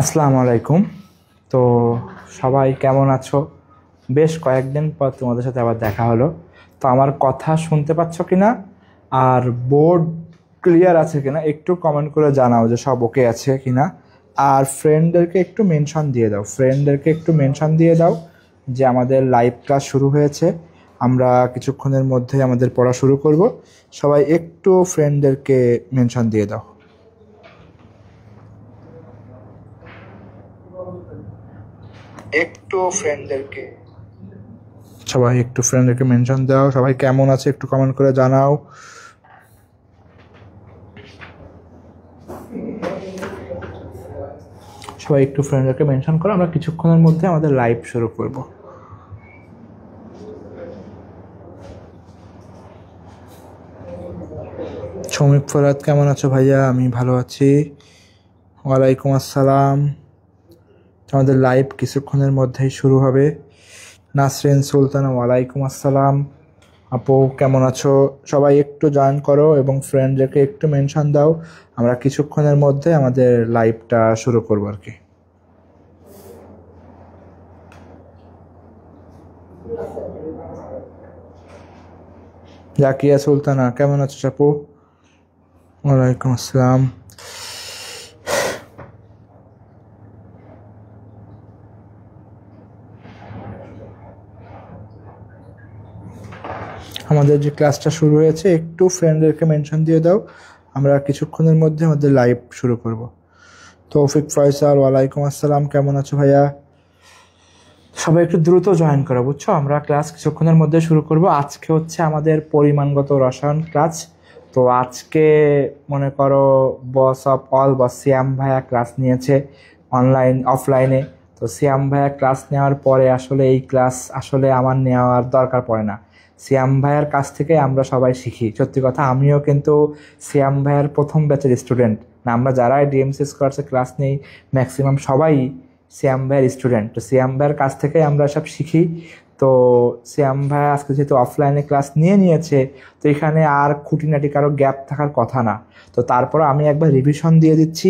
আসসালামু আলাইকুম। তো সবাই কেমন আছো? বেশ কয়েকদিন পর তোমাদের সাথে আবার দেখা হলো। তো আমার কথা শুনতে পাচ্ছ কিনা আর বোর্ড ক্লিয়ার আছে কিনা একটু কমেন্ট করে জানাও যে সব ওকে আছে কিনা। আর ফ্রেন্ডদেরকে একটু মেনশন দিয়ে দাও যে আমাদের লাইভ ক্লাস শুরু হয়েছে। আমরা কিছুক্ষণের মধ্যে আমাদের পড়া শুরু করব। সবাই একটু ফ্রেন্ডদেরকে মেনশন দিয়ে দাও। সবাই একটু ফ্রেন্ডদেরকে মেনশন দাও। সবাই কেমন আছে একটু কমেন্ট করে জানাও। সবাই একটু ফ্রেন্ডদেরকে মেনশন করো। আমরা কিছুক্ষণের মধ্যে আমাদের লাইভ শুরু করব। শৌমিক ফরাদ কেমন আছো ভাইয়া? আমি ভালো আছি। ওয়ালাইকুম আসসালাম। আমাদের লাইভ কিছুক্ষণের মধ্যেই শুরু হবে। নাসরিন সুলতানা ওয়ালাইকুম আসসালাম। আপু কেমন আছো? সবাই একটু জয়েন করো এবং ফ্রেন্ডদেরকে একটু মেনশন দাও। আমরা কিছুক্ষণের মধ্যে আমাদের লাইভটা শুরু করবো আর কি। জাকিয়া সুলতানা কেমন আছো আপু? ওয়ালাইকুম আসসালাম। আমাদের যে ক্লাসটা শুরু হয়েছে একটু ফ্রেন্ডদেরকে মেনশন দিয়ে দাও। আমরা কিছুক্ষণের মধ্যে আমাদের লাইভ শুরু করব। তৌফিক ফয়সাল ওয়ালাইকুম আসসালাম। কেমন আছো ভাইয়া? সবাই একটু দ্রুত জয়েন করো, বুঝছো? আমরা ক্লাস কিছুক্ষণের মধ্যে শুরু করব। আজকে হচ্ছে আমাদের পরিমাণগত রসায়ন ক্লাস। তো আজকে মনে করো বস অফ অল বা শ্যাম ভাইয়া ক্লাস নিয়েছে অফলাইনে। তো শ্যাম ভাইয়া ক্লাস নেওয়ার পরে আসলে এই ক্লাস আসলে আমার নেওয়ার দরকার পড়ে না। শ্যাম ভাইয়ার কাছ থেকে আমরা সবাই শিখি। সত্যি কথা, আমিও কিন্তু শ্যাম ভাইয়ার প্রথম ব্যাচের স্টুডেন্ট না। আমরা যারা ডিএমসি স্কয়ার্সে ক্লাস নেই ম্যাক্সিমাম সবাই শ্যাম ভাইয়ের স্টুডেন্ট। তো শ্যাম ভাইয়ের কাছ থেকে আমরা সব শিখি। তো শ্যাম ভাই আজকে যেহেতু অফলাইনে ক্লাস নিয়েছে, তো এখানে আর খুঁটিনাটি কারো গ্যাপ থাকার কথা না। তো তারপর আমি একবার রিভিশন দিয়ে দিচ্ছি।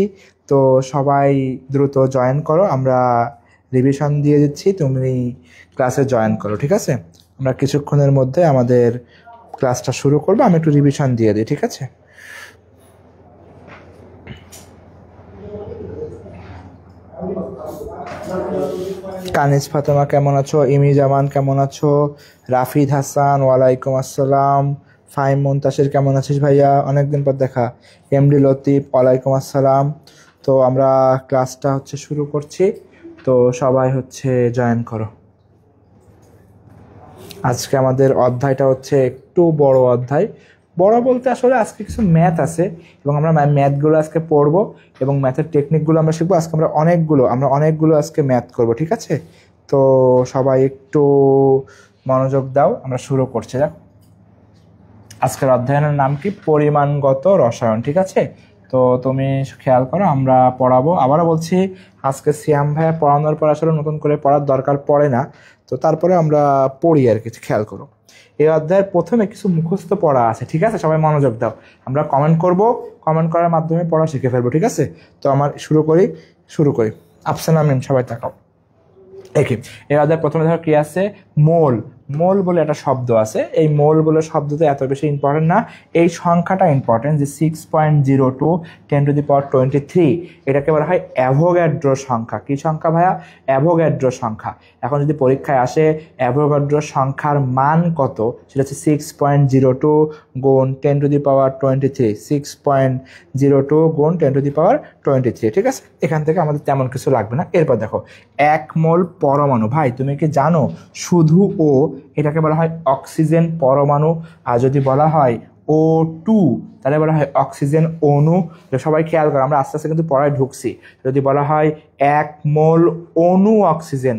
তো সবাই দ্রুত জয়েন করো। আমরা রিভিশন দিয়ে দিচ্ছি, তুমি ক্লাসে জয়েন করো, ঠিক আছে? আমরা কিছুক্ষণের মধ্যে আমাদের ক্লাসটা শুরু করবো। আমি একটু রিভিশন দিয়ে দিই, ঠিক আছে? কানিজ ফাতেমা কেমন আছো? ইমি জামান কেমন আছো? রাফিদ হাসান ওয়ালাইকুম আসসালাম। ফাইম মুনতাসির কেমন আছিস ভাইয়া? অনেকদিন পর দেখা। এমডি লতিফ ওয়ালাইকুম আসসালাম। তো আমরা ক্লাসটা হচ্ছে শুরু করছি। তো সবাই হচ্ছে জয়েন করো। আজকে আমাদের অধ্যায়টা হচ্ছে একটু বড় অধ্যায়। বড় বলতে আসলে আজকে কিছু ম্যাথ আছে এবং আমরা ম্যাথগুলো আজকে পড়বো এবং ম্যাথের টেকনিকগুলো আমরা শিখবো। আজকে আমরা অনেকগুলো আজকে ম্যাথ করব, ঠিক আছে? তো সবাই একটু মনোযোগ দাও। আমরা শুরু করছি। দেখ, আজকের অধ্যায়নের নাম কি? পরিমাণগত রসায়ন, ঠিক আছে? তো তুমি খেয়াল করো, আমরা পড়াবো। আবারও বলছি, আজকে শ্যাম ভাইয়া পড়ানোর পর আসলে নতুন করে পড়ার দরকার পড়ে না। তো তারপরে আমরা পড়ি আর কিছু। খেয়াল করো, এই অধ্যায়ের প্রথমে কিছু মুখস্থ পড়া আছে, ঠিক আছে? সবাই মনোযোগ দাও। আমরা কমেন্ট করব, কমেন্ট করার মাধ্যমে পড়া শিখে ফেলবো, ঠিক আছে? তো আমার শুরু করি। আফসানা মিম, সবাই তাকাও। দেখি, এই অধ্যায় প্রথমে ধরো কি আছে? মোল বলে একটা শব্দ আছে। এই মোল বলে শব্দটা এত বেশি ইম্পর্টেন্ট না, এই সংখ্যাটা ইম্পর্টেন্ট, যে 6.02 10⁻23। এটাকে বলা হয় অ্যাভোগাড্রো সংখ্যা। কি সংখ্যা ভাইয়া? অ্যাভোগাড্রো সংখ্যা। এখন যদি পরীক্ষায় আসে অ্যাভোগাড্রো সংখ্যার মান কত, সেটা হচ্ছে 6.02 গুণ 10⁻23। 6.02 গুণ 10⁻23, ঠিক আছে? এখান থেকে আমাদের তেমন কিছু লাগবে না। এরপর দেখো, 1 মোল পরমাণু। ভাই তুমি কি জানো শুধু ও, এটাকে বলা হয় অক্সিজেন পরমাণু। আর যদি বলা হয় O2, তাহলে বলা হয় অক্সিজেন অণু। সবাই খেয়াল করো, আমরা আস্তে আস্তে কিন্তু পড়ায় ঢুকছি। যদি বলা হয় 1 মোল অণু অক্সিজেন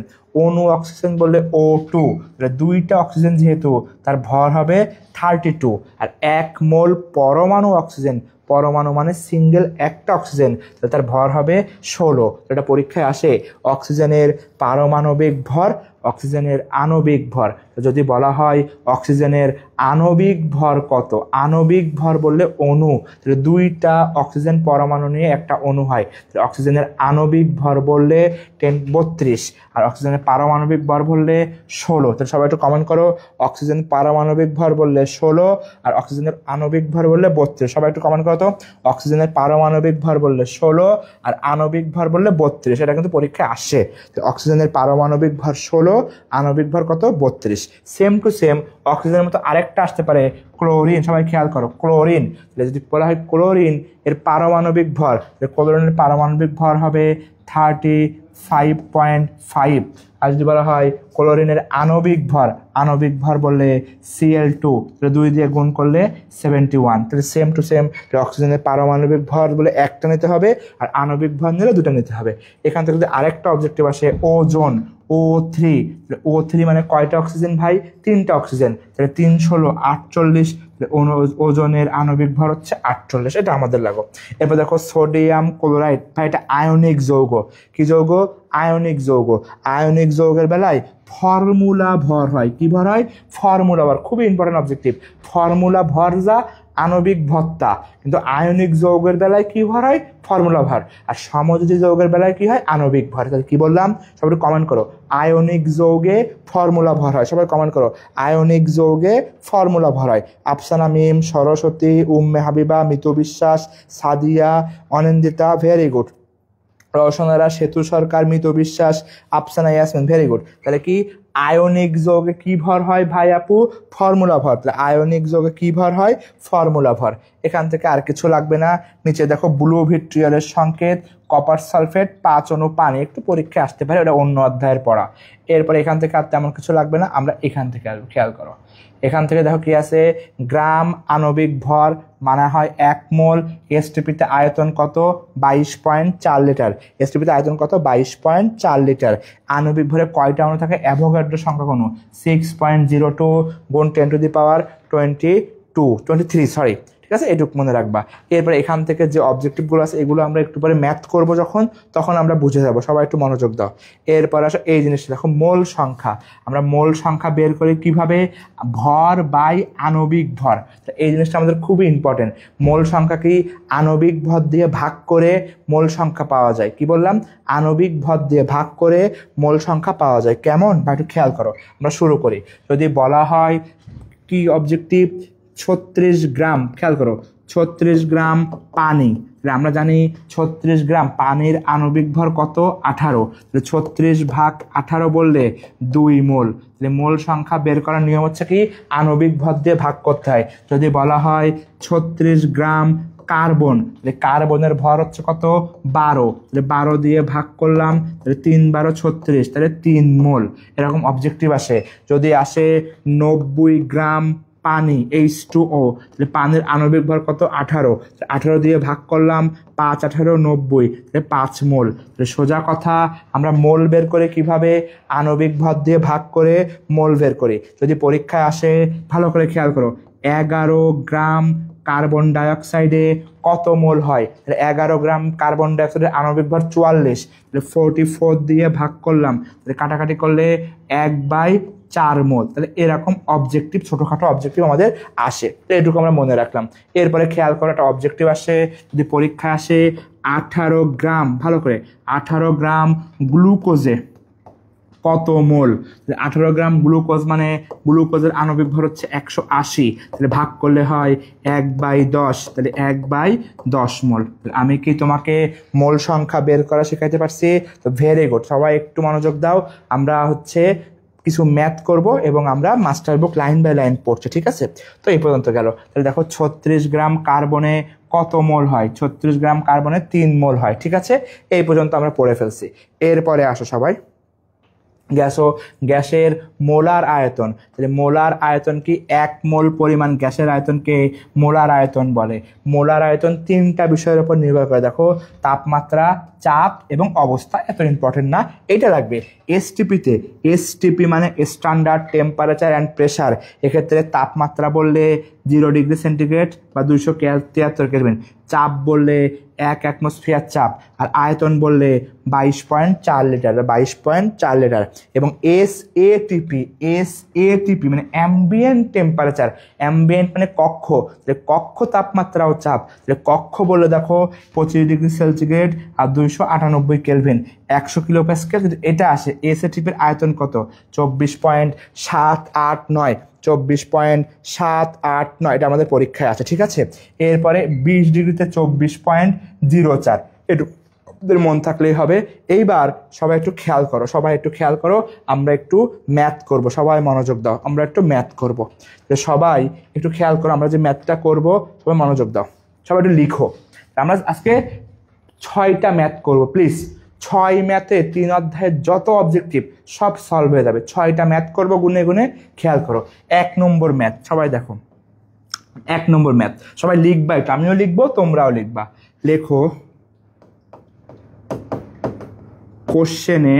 বললে O2, তাহলে 2টা অক্সিজেন যেহেতু তার ভর হবে 32। আর 1 মোল পরমাণু মানে সিঙ্গেল একটা অক্সিজেন, তাহলে তার ভর হবে 16। এটা পরীক্ষায় আসে অক্সিজেনের পারমাণবিক ভর, অক্সিজেনের আণবিক ভর। যদি বলা হয় অক্সিজেনের আণবিক ভর কত, আণবিক ভর বললে অণু, তাহলে 2টা অক্সিজেন পরমাণু নিয়ে একটা অণু হয়, তাহলে অক্সিজেনের আণবিক ভর বললে 32, আর অক্সিজেনের পারমাণবিক ভর বললে 16। তাহলে সবাই একটু কমেন্ট করো, অক্সিজেন পারমাণবিক ভর বললে 16 আর অক্সিজেনের আণবিক ভর বললে 32। সবাই একটু কমেন্ট করো তো, অক্সিজেনের পারমাণবিক ভর বললে 16 আর আণবিক ভর বললে 32। এটা কিন্তু পরীক্ষায় আসে। তো অক্সিজেনের পারমাণবিক ভর 16, আণবিক ভর কত 32। সেম টু সেম অক্সিজেনের মতো আরেকটা আসতে পারে ক্লোরিন। সবাই খেয়াল করো, ক্লোরিন, যদি বলা হয় ক্লোরিন এর পারমাণবিক ভর, ক্লোরিনের পারমাণবিক ভর হবে 35.5। আর যদি বলা হয় ক্লোরিনের আণবিক ভর বললে Cl2, 2 দিয়ে গুণ করলে 71। তাহলে সেম টু সেম অক্সিজেনের পারমাণবিক ভর বলে একটা নিতে হবে আর আণবিক ভর নিলে 2টা নিতে হবে। এখান থেকে যদি আরেকটা অবজেক্টিভ আসে ওজোন, O3, O3 মানে কয়টা অক্সিজেন ভাই, 3টা অক্সিজেন, তাহলে 3 16 48, ওজনের আণবিক ভর হচ্ছে 48। এটা আমাদের লাগো। এরপর দেখো সোডিয়াম ক্লোরাইড, ভাই এটা আয়নিক যৌগ। কি যৌগ, আয়নিক যৌগ। আয়নিক যৌগের বেলায় ফর্মুলা ভর হয়, কি ভর হয়, ফর্মুলা ভর। খুবই ইম্পর্টেন্ট অবজেক্টিভ, ফর্মুলা ভর যা আণবিক ভরটা, কিন্তু আয়নিক যৌগের বেলায় কি ভর হয়, ফর্মুলা ভর। আর সমযোজী যৌগের বেলায় কি হয়, আণবিক ভর। তাহলে কি বললাম, সবাই কমেন্ট করো, আয়নিক যৌগে ফর্মুলা ভর হয়। সবাই কমেন্ট করো, আয়নিক যৌগে ফর্মুলা ভর হয়। আফসানা মিম, সরস্বতী, উম্মে হাবিবা, মিতু বিশ্বাস, সাদিয়া, অনিন্দিতা, ভেরি গুড। রওশনারা, সেতু সরকার, মিতু বিশ্বাস, আফসানা ইয়াসমিন, ভেরি গুড। তাহলে কি আয়নিক যৌগে কি ভর হয় ভাই আপু, ফর্মুলা ভর। তাহলে আয়নিক যৌগে কি ভর হয়, ফর্মুলা ভর। এখান থেকে আর কিছু লাগবে না। নিচে দেখো ব্লু ভিট্রিয়লের সংকেত, কপার সালফেট, 5 অণু পানি। একটু পরীক্ষা আসতে পারে, ওটা অন্য অধ্যায়ের পড়া। এরপর এখান থেকে আর তেমন কিছু লাগবে না, আমরা এখান থেকে আসবো। খেয়াল করো, এখান থেকে দেখো কি আছে, গ্রাম আণবিক ভর মানা হয় 1 মোল। এসটিপিতে আয়তন কত, 22.4 লিটার। এসটিপিতে আয়তন কত, 22.4 লিটার। আণবিক ভরে কয়টা অণু থাকে, অ্যাভোগাড্রো সংখ্যা কোন 6.02 গুণ 10 টু দি পাওয়ার 23 সরি, ঠিক আছে, এটুকু মনে রাখবা। এরপরে এখান থেকে যে অবজেক্টিভগুলো আছে এগুলো আমরা একটু পরে ম্যাথ করব তখন আমরা বুঝে যাব। সবাই একটু মনোযোগ দাও। এরপর আসো এই জিনিসটা দেখো, মোল সংখ্যা। আমরা মোল সংখ্যা বের করি কিভাবে, ভর বাই আণবিক ভর। এই জিনিসটা আমাদের খুবই ইম্পর্টেন্ট। মোল সংখ্যা কি, আণবিক ভর দিয়ে ভাগ করে মোল সংখ্যা পাওয়া যায়। কি বললাম, আণবিক ভর দিয়ে ভাগ করে মোল সংখ্যা পাওয়া যায়। কেমন বা একটু খেয়াল করো। আমরা শুরু করি। যদি বলা হয় কি অবজেক্টিভ, 36 গ্রাম, খেয়াল করো, 36 গ্রাম পানি। আমরা জানি 36 গ্রাম পানির আণবিক ভর কত, 18। 36 ভাগ 18 বললে 2 মোল। মোল সংখ্যা বের করার নিয়ম হচ্ছে কি, আণবিক ভর দিয়ে ভাগ করতে হয়। যদি বলা হয় 36 গ্রাম কার্বন, কার্বনের ভর হচ্ছে কত, 12। 12 দিয়ে ভাগ করলাম, 3 12 36, তাহলে 3 মোল। এরকম অবজেক্টিভ আসে। যদি আসে 90 গ্রাম পানি, H2O, তাহলে পানির আণবিক ভর কত, 18। 18 দিয়ে ভাগ করলাম, 5 18 90, তাহলে 5 মোল। সোজা কথা, আমরা মোল বের করে কিভাবে, আণবিক ভর দিয়ে ভাগ করে মোল বের করি। যদি পরীক্ষায় আসে, ভালো করে খেয়াল করো, 11 গ্রাম কার্বন ডাইঅক্সাইডে কত মোল হয়, 11 গ্রাম কার্বন ডাইঅক্সাইডের আণবিক ভর 44, 44 দিয়ে ভাগ করলাম, কাটাকাটি করলে 1/4 মোল। তাহলে এরকম অবজেক্টিভ, ছোটখাটো অবজেক্টিভ আমাদের আসে। তো এটুকু আমরা মনে রাখলাম। এরপরে খেয়াল করো, একটা অবজেক্টিভ আসে, যদি পরীক্ষা আসে 18 গ্রাম, ভালো করে, 18 গ্রাম গ্লুকোজে কত মোল। 18 গ্রাম গ্লুকোজ মানে গ্লুকোজের আণবিক ভর হচ্ছে 180, তাহলে ভাগ করলে হয় 1/10, তাহলে 1/10 মোল। আমি কি তোমাকে মোল সংখ্যা বের করা শেখাইতে পারছি? তো ভেরি গুড, সবাই একটু মনোযোগ দাও। আমরা কিছু ম্যাথ করব এবং আমরা master book line by line পড়ছি, ঠিক আছে? তো এই পর্যন্ত গেল। তাহলে দেখো 36 গ্রাম কার্বনে কত মোল হয়, 36 গ্রাম কার্বনে 3 মোল হয়, ঠিক আছে? এই পর্যন্ত আমরা পড়ে ফেলছি। এরপরে আসো সবাই, গ্যাসের মোলার আয়তন। তাহলে মোলার আয়তন কি, 1 মোল পরিমাণ গ্যাসের আয়তনকে মোলার আয়তন বলে। মোলার আয়তন 3টা বিষয়ের উপর নির্ভর করে। দেখো, তাপমাত্রা, চাপ এবং অবস্থা। এত ইম্পর্টেন্ট না, এইটা লাগবে। এসটিপিতে, এসটিপি মানে স্ট্যান্ডার্ড টেম্পারেচার অ্যান্ড প্রেশার, এক্ষেত্রে তাপমাত্রা বললে 0 ডিগ্রি সেন্টিগ্রেড বা 273 কেলভিন, চাপ বললে 1 অ্যাটমসফিয়ার চাপ, আর আয়তন বললে 22.4 লিটার, 22.4 লিটার। এবং এসএটিপি, এসএটিপি মানে অ্যাম্বিয়েন্ট টেম্পারেচার, অ্যাম্বিয়েন্ট মানে কক্ষ, কক্ষ তাপমাত্রা ও চাপ, কক্ষ বললে দেখো 25 ডিগ্রি সেন্টিগ্রেড আর 298 কেলভিন, 100 কিলো প্যাসকেল। কিন্তু এটা আসে এসএটিপির আয়তন কত? 24.789, 24.789, এটা আমাদের পরীক্ষায় আছে, ঠিক আছে। এরপরে 20 ডিগ্রিতে 24.04, একটু মন থাকলেই হবে। এইবার সবাই একটু খেয়াল করো, সবাই একটু খেয়াল করো, আমরা একটু ম্যাথ করব, সবাই মনোযোগ দাও, আমরা একটু ম্যাথ করব। সবাই একটু খেয়াল করো, আমরা যে ম্যাথটা করব সবাই মনোযোগ দাও, সবাই একটু লিখো। আমরা আজকে 6টা ম্যাথ করব, প্লিজ। 6 ম্যাথে 3 অধ্যায়ের যত অবজেক্টিভ সব সলভ হয়ে যাবে। 6টা ম্যাথ করব, গুনে গুনে খেয়াল করো। 1 নম্বর ম্যাথ, সবাই দেখো 1 নম্বর ম্যাথ, সবাই লিখবা একটু, আমিও লিখবো তোমরাও লিখবা। লেখো, কোশ্চেনে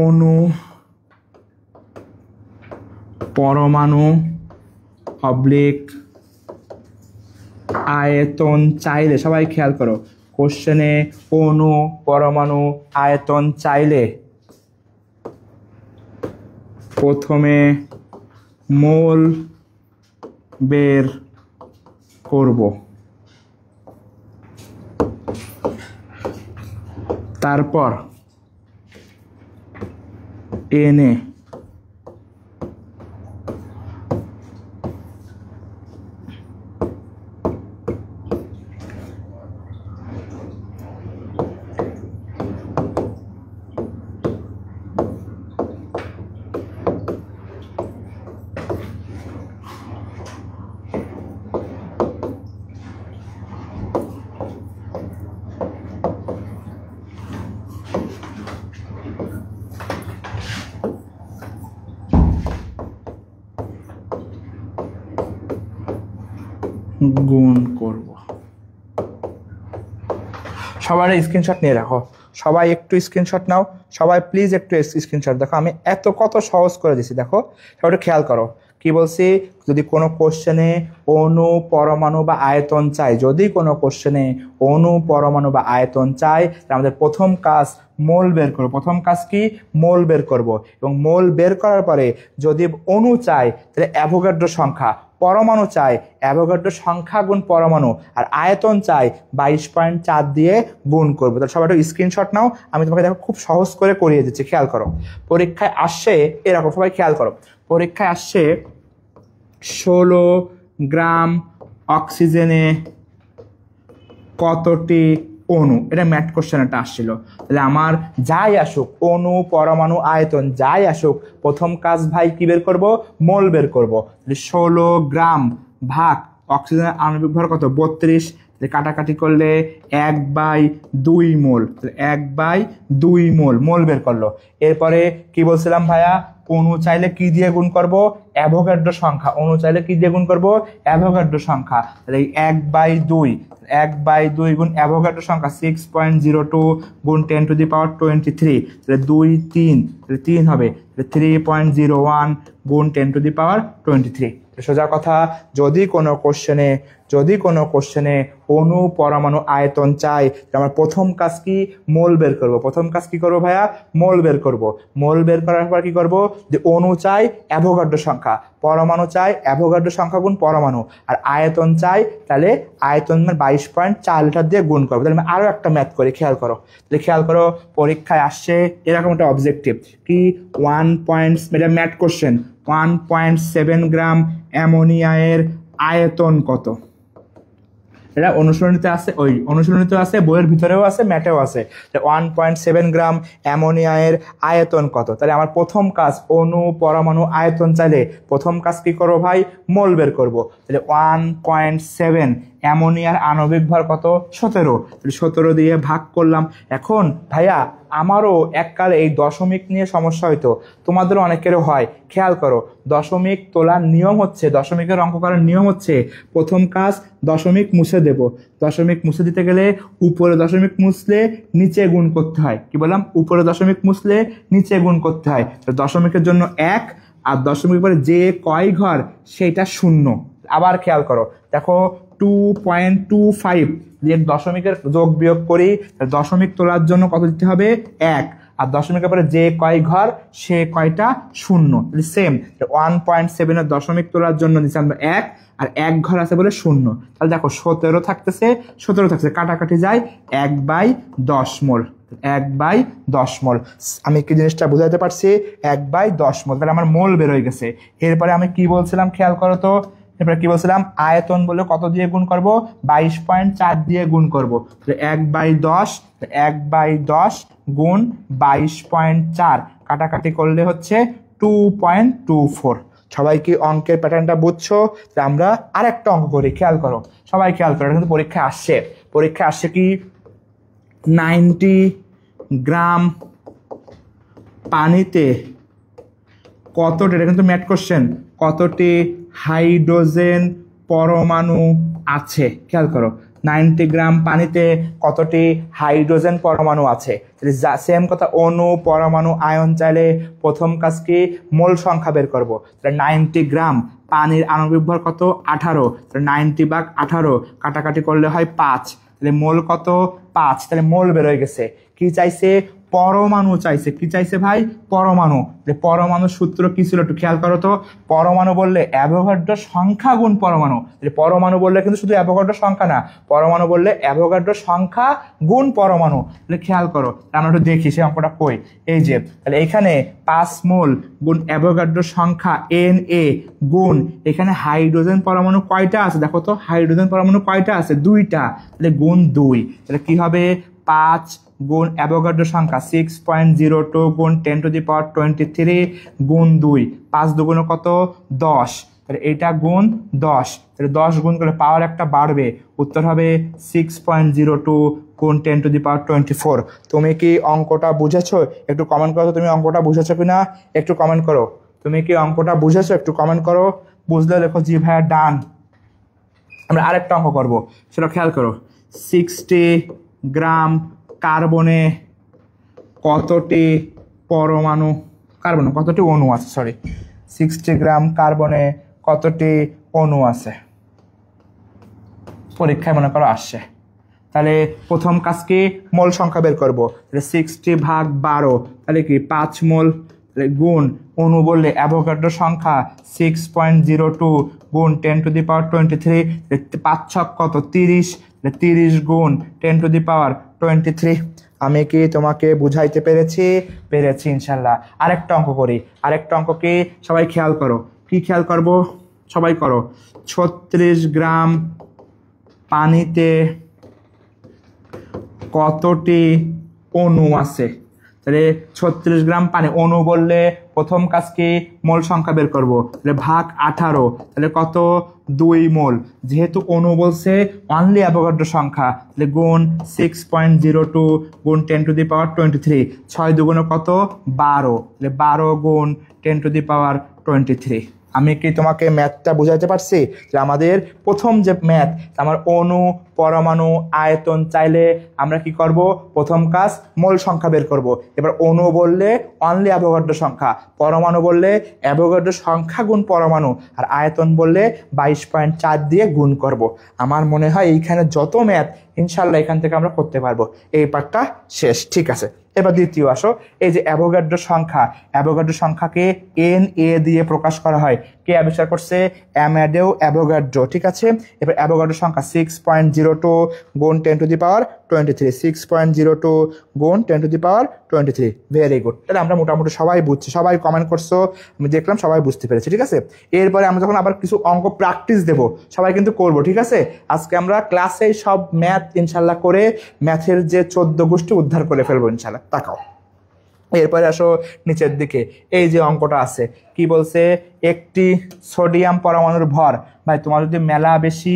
অণু পরমাণু অবলিক আয়তন চাইলে, সবাই খেয়াল করো, কোশ্চেনে অণু পরমাণু আয়তন চাইলে প্রথমে মোল বের করব, তারপর এনে গুণ করব। সবার স্ক্রিনশট নিয়ে রাখো, সবাই একটু স্ক্রিনশট নাও, সবাই প্লিজ একটু স্ক্রিনশট দেখো। আমি কত সহজ করে দিছি, দেখো সবাই একটু খেয়াল করো। কি বলছি? যদি কোনো কোশ্চেনে অণু পরমাণু বা আয়তন চাই, যদি কোনো কোশ্চেনে অণু পরমাণু বা আয়তন চাই, আমাদের প্রথম কাজ মোল বের করবো। প্রথম কাজ কি? মোল বের করব। এবং মোল বের করার পরে যদি অণু চাই তাহলে অ্যাভোগাড্রো সংখ্যা, পরমাণু চাই অ্যাভোগাড্রো সংখ্যা গুণ পরমাণু, আর আয়তন চাই 22.4 দিয়ে গুণ করবো। তাহলে সবাই একটু স্ক্রিনশট নাও, আমি তোমাকে দেখো খুব সহজ করে করিয়ে দিচ্ছি, খেয়াল করো। পরীক্ষায় আসছে এরকম, সবাই খেয়াল করো, পরীক্ষায় আসছে 16 গ্রাম অক্সিজেনে কতটি অণু, এটা ম্যাথ কোশ্চেন একটা আসছিল। তাহলে আমার যাই আসুক, অণু পরমাণু আয়তন যাই আসুক, প্রথম কাজ ভাই কি বের করব? মোল বের করব। তাহলে 16 গ্রাম ভাগ অক্সিজেনের আণবিক ভর কত? 32, কাটাকাটি করলে 1/2 মোল, 1/2 মোল, মোল বের করলো। এরপরে কি বলছিলাম ভাইয়া? অণু চাইলে কি দিয়ে গুণ করব? অ্যাভোগাড্রো সংখ্যা। অণু চাইলে কি দিয়ে গুণ করব? অ্যাভোগাড্রো সংখ্যা। তাহলে 1/2, 1/2 গুণ অ্যাভোগাড্রো সংখ্যা 6.02 গুণ 10⁻23, তাহলে 2 3, তাহলে 3 হবে, 3.01 গুণ 10⁻23। সোজা কথা, যদি কোনো কোশ্চেনে অণু পরমাণু আয়তন চাই, আমার প্রথম কাজ কি? মোল বের করব। প্রথম কাজ কি করবো ভাইয়া? মোল বের করব। মোল বের করার পর কি করব? যে অণু চাই অ্যাভোগাড্রো সংখ্যা, পরমাণু চাই অ্যাভোগাড্রো সংখ্যা গুণ পরমাণু, আর আয়তন চাই, তাহলে আয়তন 22.4 লিটার দিয়ে গুণ করবো। তাহলে আমি আরও একটা ম্যাথ করি, খেয়াল করো। তাহলে খেয়াল করো, পরীক্ষায় আসছে এরকম একটা অবজেক্টিভ কি? 1 পয়েন্ট, এটা ম্যাথ কোশ্চেন, 1.7 গ্রাম অ্যামোনিয়ার আয়তন কত? এটা অনুশীলনীতে আছে, ওই অনুশীলনীতে আছে, বইয়ের ভিতরেও আছে, ম্যাটেও আছে। 1.7 গ্রাম অ্যামোনিয়ার আয়তন কত? তাহলে আমার প্রথম কাজ, অণু পরমাণু আয়তন চাইলে প্রথম কাজ কি করবো ভাই? মোল বের করবো। তাহলে 1.7 অ্যামোনিয়ার আণবিক ভর কত 17, 17 দিয়ে ভাগ করলাম। এখন ভাইয়া আমারও এককালে এই দশমিক নিয়ে সমস্যা হইতো, তোমাদেরও অনেকেরও হয়। খেয়াল করো, দশমিক তোলার নিয়ম হচ্ছে, দশমিকের অঙ্ক করার নিয়ম হচ্ছে, প্রথম কাজ দশমিক মুছে দেব। দশমিক মুছে দিতে গেলে উপরে দশমিক মুছলে নিচে গুণ করতে হয়। কি বললাম? উপরে দশমিক মুছলে নিচে গুণ করতে হয়। তো দশমিকের জন্য 1, আর দশমিকের পরে যে কয় ঘর সেইটা 0। আবার খেয়াল করো, দেখো 2.25 যে দশমিকের যোগ বিয়োগ করি, দশমিক তোলার জন্য কত দিতে হবে? 1, আর দশমিকের পরে যে কয় ঘর সে কয়টা 0। সেম 1.7 এর দশমিক তোলার জন্য দিচ্ছি আমরা 1, আর 1 ঘর আছে বলে 0। তাহলে দেখো 17 থাকতেছে, 17 থাকছে, কাটাকাটি যায়, 1/10 মোল। 1/10 মোল। আমি কি জিনিসটা বুঝাতে পারছি? 1/10 মোল, তাহলে আমার মোল বের হয়ে গেছে। এরপরে আমি কি বলছিলাম খেয়াল করো তো, এরপরে কি বলছিলাম? আয়তন বলে কত দিয়ে গুণ করব? 22.4 দিয়ে গুণ করব। 1/10, 1/10 গুণ 22.4, কাটাকাটি করলে হচ্ছে 2.24। সবাই কি অঙ্কের প্যাটার্নটা বুঝছো? আমরা আরেকটা অঙ্ক করি, খেয়াল করো, সবাই খেয়াল করো, কিন্তু পরীক্ষা আসছে কি 90 গ্রাম পানিতে কতটি, এটা কিন্তু ম্যাথ কোশ্চেন, কতটি হাইড্রোজেন পরমাণু আছে? খেয়াল করো, 90 গ্রাম পানিতে কতটি হাইড্রোজেন পরমাণু আছে। সেম কথা, অণু, পরমাণু, আয়ন চাইলে প্রথম কাজ কি? মোল সংখ্যা বের করবো। 90 গ্রাম পানির আণবিক ভর কত? 18, 90/18 কাটাকাটি করলে হয় 5, তাহলে মোল কত? 5। তাহলে মোল বের হয়ে গেছে। কি চাইছে? পরমাণু চাইছে। কি চাইছে ভাই? পরমাণু। পরমাণুর সূত্র কি ছিল একটু খেয়াল করো তো। পরমাণু বললে অ্যাভোগাড্রো সংখ্যা গুণ পরমাণু। পরমাণু বললে কিন্তু শুধু অ্যাভোগাড্রো সংখ্যা না, পরমাণু বললে অ্যাভোগাড্রো সংখ্যা গুণ পরমাণু। তাহলে খেয়াল করো, আমরা একটু দেখি সে অঙ্কটা কই। এই যে তাহলে এখানে 5 মোল গুণ অ্যাভোগাড্রো সংখ্যা Na গুণ এখানে হাইড্রোজেন পরমাণু কয়টা আছে দেখো তো, হাইড্রোজেন পরমাণু কয়টা আছে? 2টা, তাহলে গুণ 2। তাহলে কি হবে? 5 গুণ অ্যাভোগাড্রো সংখ্যা 6.02 গুণ 10⁻23 গুণ 2, 5 দুগুণ কত? 10। তাহলে এটা গুণ 10, তাহলে 10 গুণ করলে পাওয়ার একটা বাড়বে, উত্তর হবে 6.02 গুণ 10⁻24। তুমি কি অঙ্কটা বুঝেছো? একটু কমেন্ট করো, তুমি অঙ্কটা বুঝেছো কিনা একটু কমেন্ট করো। তুমি কি অঙ্কটা বুঝেছো? একটু কমেন্ট করো। বুঝলে লেখো জি ভাইয়া ডান। আমরা আরেকটা অঙ্ক করব, সেটা খেয়াল করো। 60 গ্রাম কার্বনে কতটি পরমাণু, কার্বনে কতটি অণু আছে? 60 গ্রাম কার্বনে কতটি অণু আছে? পরীক্ষায় মনে করো আসছে। তাহলে প্রথম কাজ কি? মোল সংখ্যা বের করবো। 60/12, তাহলে কি 5 মোল, গুণ অণু বললে অ্যাভোগাড্রো সংখ্যা 6.02 গুণ 10⁻23, 5 ছক কত? 30, 30 গুণ 10⁻23। আমি কি তোমাকে বুঝাইতে পেরেছি ইনশাল্লাহ। আরেকটা অঙ্ক করি। আরেকটা অঙ্ক কি? সবাই খেয়াল করো। কি খেয়াল করবো? সবাই করো। 36 গ্রাম পানিতে কতটি অণু আছে? তাহলে 36 গ্রাম পানি, অণু বললে প্রথম কাজ কি? মোল সংখ্যা বের করবো। তাহলে ভাগ 18, তাহলে কত? 2 মোল। যেহেতু অণু বলছে অনলি অ্যাভোগাড্রো সংখ্যা, তাহলে গুণ 6.02 গুণ 10⁻23, 6 দুগুণ কত? 12, তাহলে 12 গুণ 10⁻23। আমি কি তোমাকে ম্যাথটা বুঝাইতে পারছি? যে আমাদের প্রথম যে ম্যাথ, আমার অণু, পরমাণু, আয়তন চাইলে আমরা কি করব? প্রথম কাজ মোল সংখ্যা বের করব। এবার অণু বললে অনলি অ্যাভোগাড্রো সংখ্যা, পরমাণু বললে অ্যাভোগাড্রো সংখ্যা গুণ পরমাণু, আর আয়তন বললে 22.4 দিয়ে গুণ করব। আমার মনে হয় এইখানে যত ম্যাথ ইনশাল্লাহ এখান থেকে আমরা করতে পারবো। এই পার্টটা শেষ, ঠিক আছে। এবার দ্বিতীয় আসো। এই যে অ্যাভোগাড্রো সংখ্যা, অ্যাভোগাড্রো সংখ্যাকে Na দিয়ে প্রকাশ করা হয়। কে আবিষ্কার করছে? অ্যামাডেও অ্যাভোগাড্রো, ঠিক আছে। এবার অ্যাভোগাড্রো সংখ্যা 6.02 গুণ 10⁻23, 6.02 গুণ 10⁻23। Very good. তাহলে আমরা মোটামুটি সবাই বুঝছি, সবাই কমেন্ট করছো, আমি দেখলাম সবাই বুঝতে পেরেছি, ঠিক আছে। এরপরে আমরা যখন আবার কিছু অঙ্ক প্র্যাকটিস দেবো, সবাই কিন্তু করবো, ঠিক আছে। আজকে আমরা ক্লাসে সব ম্যাথ ইনশাল্লাহ করে ম্যাথের যে 14 গোষ্ঠী উদ্ধার করে ফেলবো ইনশাল্লাহ। তাকাও, এরপরে আসো নিচের দিকে। এই যে অঙ্কটা আছে, কি বলছে? একটি সোডিয়াম পরমাণুর ভর। ভাই তোমার যদি মেলা বেশি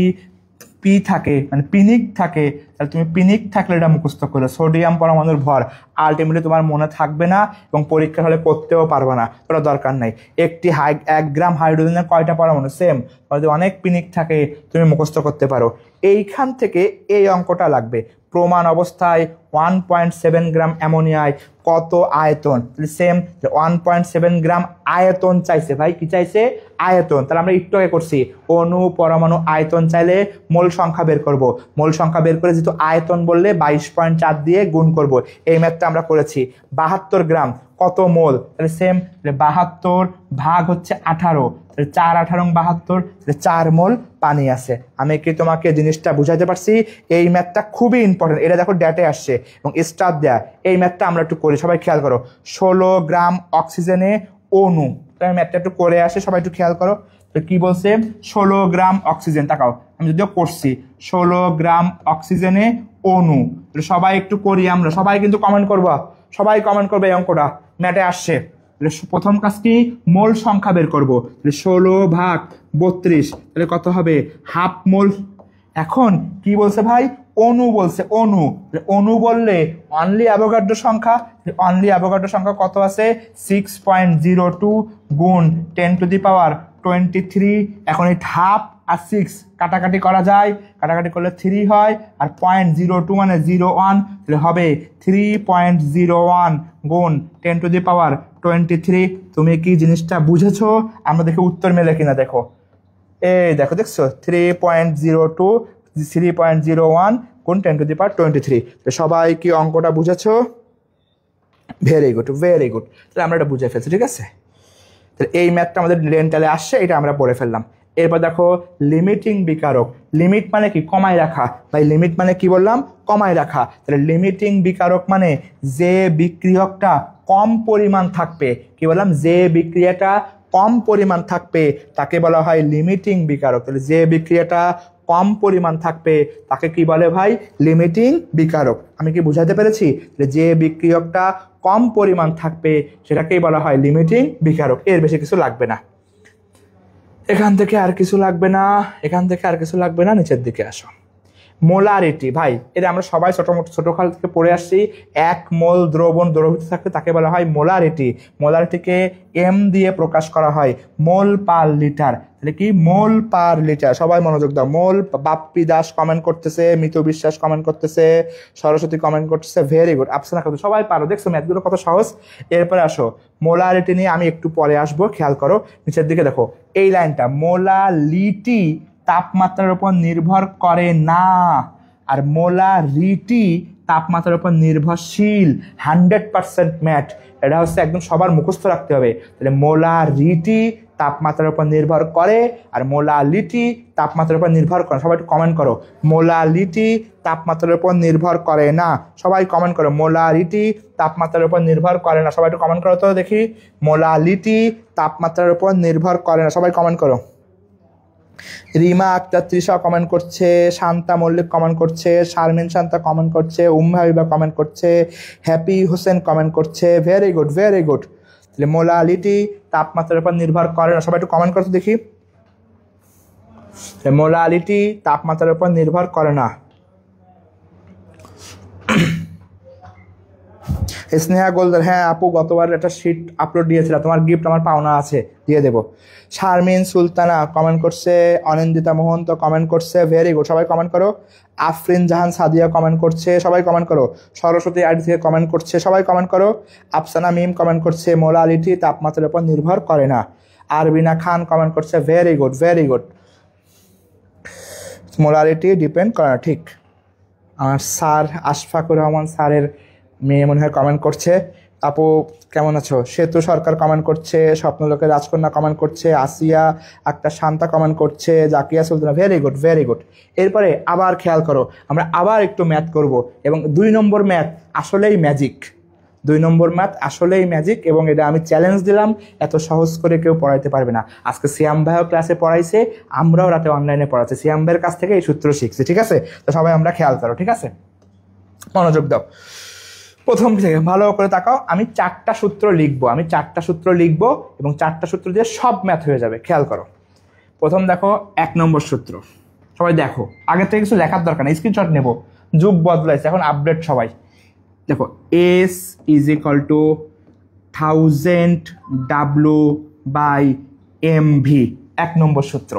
পি থাকে মানে পিনিক থাকে, তাহলে তুমি পিনিক থাকলে এটা মুখস্থ করো, সোডিয়াম পরমাণুর ভর। আলটিমেটলি তোমার মনে থাকবে না এবং পরীক্ষার হলে করতেও পারবে না, ওটা দরকার নাই। 1 গ্রাম হাইড্রোজেনের কয়টা পরমাণু? সেম। যদি অনেক পিনিক থাকে তুমি মুখস্থ করতে পারো। এইখান থেকে এই অঙ্কটা লাগবে, প্রমাণ অবস্থায় 1.7 গ্রাম অ্যামোনিয়ায় কত আয়তন? সেম 1.7 গ্রাম আয়তন চাইছে ভাই, কি চাইছে? আয়তন। তাহলে আমরা একটু আগে করছি, অণু পরমাণু আয়তন চাইলে মোল সংখ্যা বের করব, মোল সংখ্যা বের করে যেহেতু আয়তন বললে 22.4 দিয়ে গুণ করব। এই ম্যাথটা আমরা করেছি। 72 গ্রাম কত মোল? তাহলে সেম 72 ভাগ হচ্ছে 18, তাহলে 4 18 72, তাহলে 4 মোল পানি আছে। আমি কি তোমাকে জিনিসটা বুঝাইতে পারছি? এই ম্যাথটা খুবই ইম্পর্টেন্ট, এটা দেখো ডেটে আসছে এবং স্টার দেয়া। এই ম্যাথটা আমরা একটু করি, সবাই খেয়াল করো। 16 গ্রাম অক্সিজেনে অণু, তাই ম্যাথটা একটু করে আসে, সবাই একটু খেয়াল করো। তো কি বলছে? 16 গ্রাম অক্সিজেন, তাকাও আমি যদিও করছি, 16 গ্রাম অক্সিজেনে অণু। সবাই একটু করি আমরা, সবাই কিন্তু কমেন্ট করবা, সবাই কমেন্ট করবে এই অঙ্কটা, ম্যাটে আসছে। প্রথম কাজ কি? মোল সংখ্যা বের করবো। 16 ভাগ 32, তাহলে কত হবে? হাফ মোল। এখন কি বলছে ভাই? অণু বলছে, অণু। অণু বললে অনলি অ্যাভোগাড্রো সংখ্যা, অনলি অ্যাভোগাড্রো সংখ্যা কত আছে? 6.02 গুণ 10 টু দি পাওয়ার 23। এখন এই হাফ আর 6 কাটাকাটি করা যায়, কাটাকাটি করলে 3 হয়, আর 0.02 মানে 01, তাহলে হবে 3.01 গুণ 10 টু দি পাওয়ার 23। তুমি কি জিনিসটা বুঝেছো? আমরা দেখি উত্তর মেলে কিনা। দেখো, এই দেখো, দেখছো 3.02 3.01 গুণ 10 টু দি পাওয়ার 23। সবাই কি অঙ্কটা বুঝেছো? Very good, very good. তাহলে আমরা এটা বুঝে ফেলছি, ঠিক আছে। তাহলে এই ম্যাথটা আমাদের রেন্টালে আসছে, এটা আমরা পড়ে ফেললাম। এরপর দেখো লিমিটিং বিকারক। লিমিট মানে কি? কমায় রাখা। ভাই লিমিট মানে কি বললাম? কমায় রাখা। তাহলে লিমিটিং বিকারক মানে যে বিক্রিয়কটা কম পরিমাণ থাকবে, কি বললাম? যে বিক্রিয়াটা কম পরিমাণ থাকবে তাকে বলা হয় লিমিটিং বিকারক। তাহলে যে বিক্রিয়াটা কম পরিমাণ থাকবে তাকে কি বলে ভাই? লিমিটিং বিকারক। আমি কি বুঝাতে পেরেছি? যে বিক্রিয়কটা কম পরিমাণ থাকবে সেটাকেই বলা হয় লিমিটিং বিকারক। এর বেশি কিছু লাগবে না, এখান থেকে আর কিছু লাগবে না, এখান থেকে আর কিছু লাগবে না। নিচের দিকে আসো। মোলারিটি, ভাই এটা আমরা সবাই ছোটকাল থেকে পড়ে আসছি। 1 মোল দ্রবণ দ্রবীভূত থাকলে তাকে বলা হয় মোলারিটি। মোলারিটিকে এম দিয়ে প্রকাশ করা হয়, মোল পার লিটার। তাহলে কি? মোল পার লিটার। সবাই মনোযোগ দাও। মোল, বাপ্পি দাস কমেন্ট করতেছে, মিতু বিশ্বাস কমেন্ট করতেছে, সরস্বতী কমেন্ট করতেছে, ভেরি গুড। আফসানা খাতুন, সবাই পারো, দেখছো ম্যাথগুলো কত সহজ। এরপরে আসো মোলারিটি নিয়ে আমি একটু পরে আসবো, খেয়াল করো নিচের দিকে দেখো এই লাইনটা, মোলালিটি তাপমাত্রার উপর নির্ভর করে না, আর মোলারিটি তাপমাত্রার উপর নির্ভরশীল। 100% ম্যাথ, এটা হচ্ছে একদম সবার মুখস্থ রাখতে হবে। তাহলে মোলারিটি তাপমাত্রার উপর নির্ভর করে আর মোলালিটি তাপমাত্রার উপর নির্ভর করে। সবাই একটু কমেন্ট করো, মোলালিটি তাপমাত্রার উপর নির্ভর করে না। সবাই কমেন্ট করো, মোলারিটি তাপমাত্রার উপর নির্ভর করে না। সবাই একটু কমেন্ট করো তো দেখি, মোলালিটি তাপমাত্রার উপর নির্ভর করে না। সবাই কমেন্ট করো। রিমা আক্তার তৃষা কমেন্ট করছে, শান্তা মল্লিক কমেন্ট করছে, শারমিন শান্তা কমেন্ট করছে, উম্মা হাবিবা কমেন্ট করছে, হ্যাপি হোসেন কমেন্ট করছে। Very good, very good. তাহলে মোলালিটি তাপমাত্রার উপর নির্ভর করে না। সবাই একটু কমেন্ট করতে দেখি, মোলালিটি তাপমাত্রার উপর নির্ভর করে না। স্নেহা গোলদার, হ্যাঁ আপু গতবার একটা শিট আপলোড দিয়েছিল, তোমার গিফট আমার পাওনা আছে, দিয়ে দেবো। শারমিন সুলতানা কমেন্ট করছে, অনিন্দিতা মোহন্ত কমেন্ট করছে, ভেরি গুড। সবাই কমেন্ট করো। আফরিন জাহান সাদিয়া কমেন্ট করছে, সবাই কমেন্ট করো। সরস্বতী আইডি থেকে কমেন্ট করছে, সবাই কমেন্ট করো। আফসানা মিম কমেন্ট করছে, মোলালিটি তাপমাত্রার উপর নির্ভর করে না। আরবিনা খান কমেন্ট করছে, very good, very good. Molality depend করে না, ঠিক। আমার স্যার আশফাকুর রহমান স্যারের মেয়ে মনে হয় কমেন্ট করছে। আপু কেমন আছো? সেতু সরকার কমেন্ট করছে, স্বপ্নলোকের রাজকন্যা কমেন্ট করছে, আসিয়া আক্তার শান্তা কমেন্ট করছে, Zakia Sultana, very good, very good. এরপরে আবার খেয়াল করো, আমরা আবার একটু ম্যাথ করব এবং 2 নম্বর ম্যাথ আসলেই ম্যাজিক। 2 নম্বর ম্যাথ আসলেই ম্যাজিক এবং এটা আমি চ্যালেঞ্জ দিলাম, এত সহজ করে কেউ পড়াইতে পারবে না। আজকে সিয়াম ভাইও ক্লাসে পড়াইছে, আমরাও রাতে অনলাইনে পড়াচ্ছি, সিয়াম ভাইয়ের কাছ থেকে এই সূত্র শিখছি, ঠিক আছে? তো সবাই আমরা খেয়াল করো, ঠিক আছে? মনোযোগ দাও। প্রথম থেকে ভালো করে তাকাও, আমি 4টা সূত্র লিখবো, আমি 4টা সূত্র লিখবো এবং 4টা সূত্র দিয়ে সব ম্যাথ হয়ে যাবে। খেয়াল করো। প্রথম দেখো 1 নম্বর সূত্র, সবাই দেখো, আগের থেকে কিছু লেখার দরকার নেই, স্ক্রিনশট নেব। যুগ বদলাইছে, এখন আপডেট সবাই দেখো। S is equal to 1000 W/MV, 1 নম্বর সূত্র।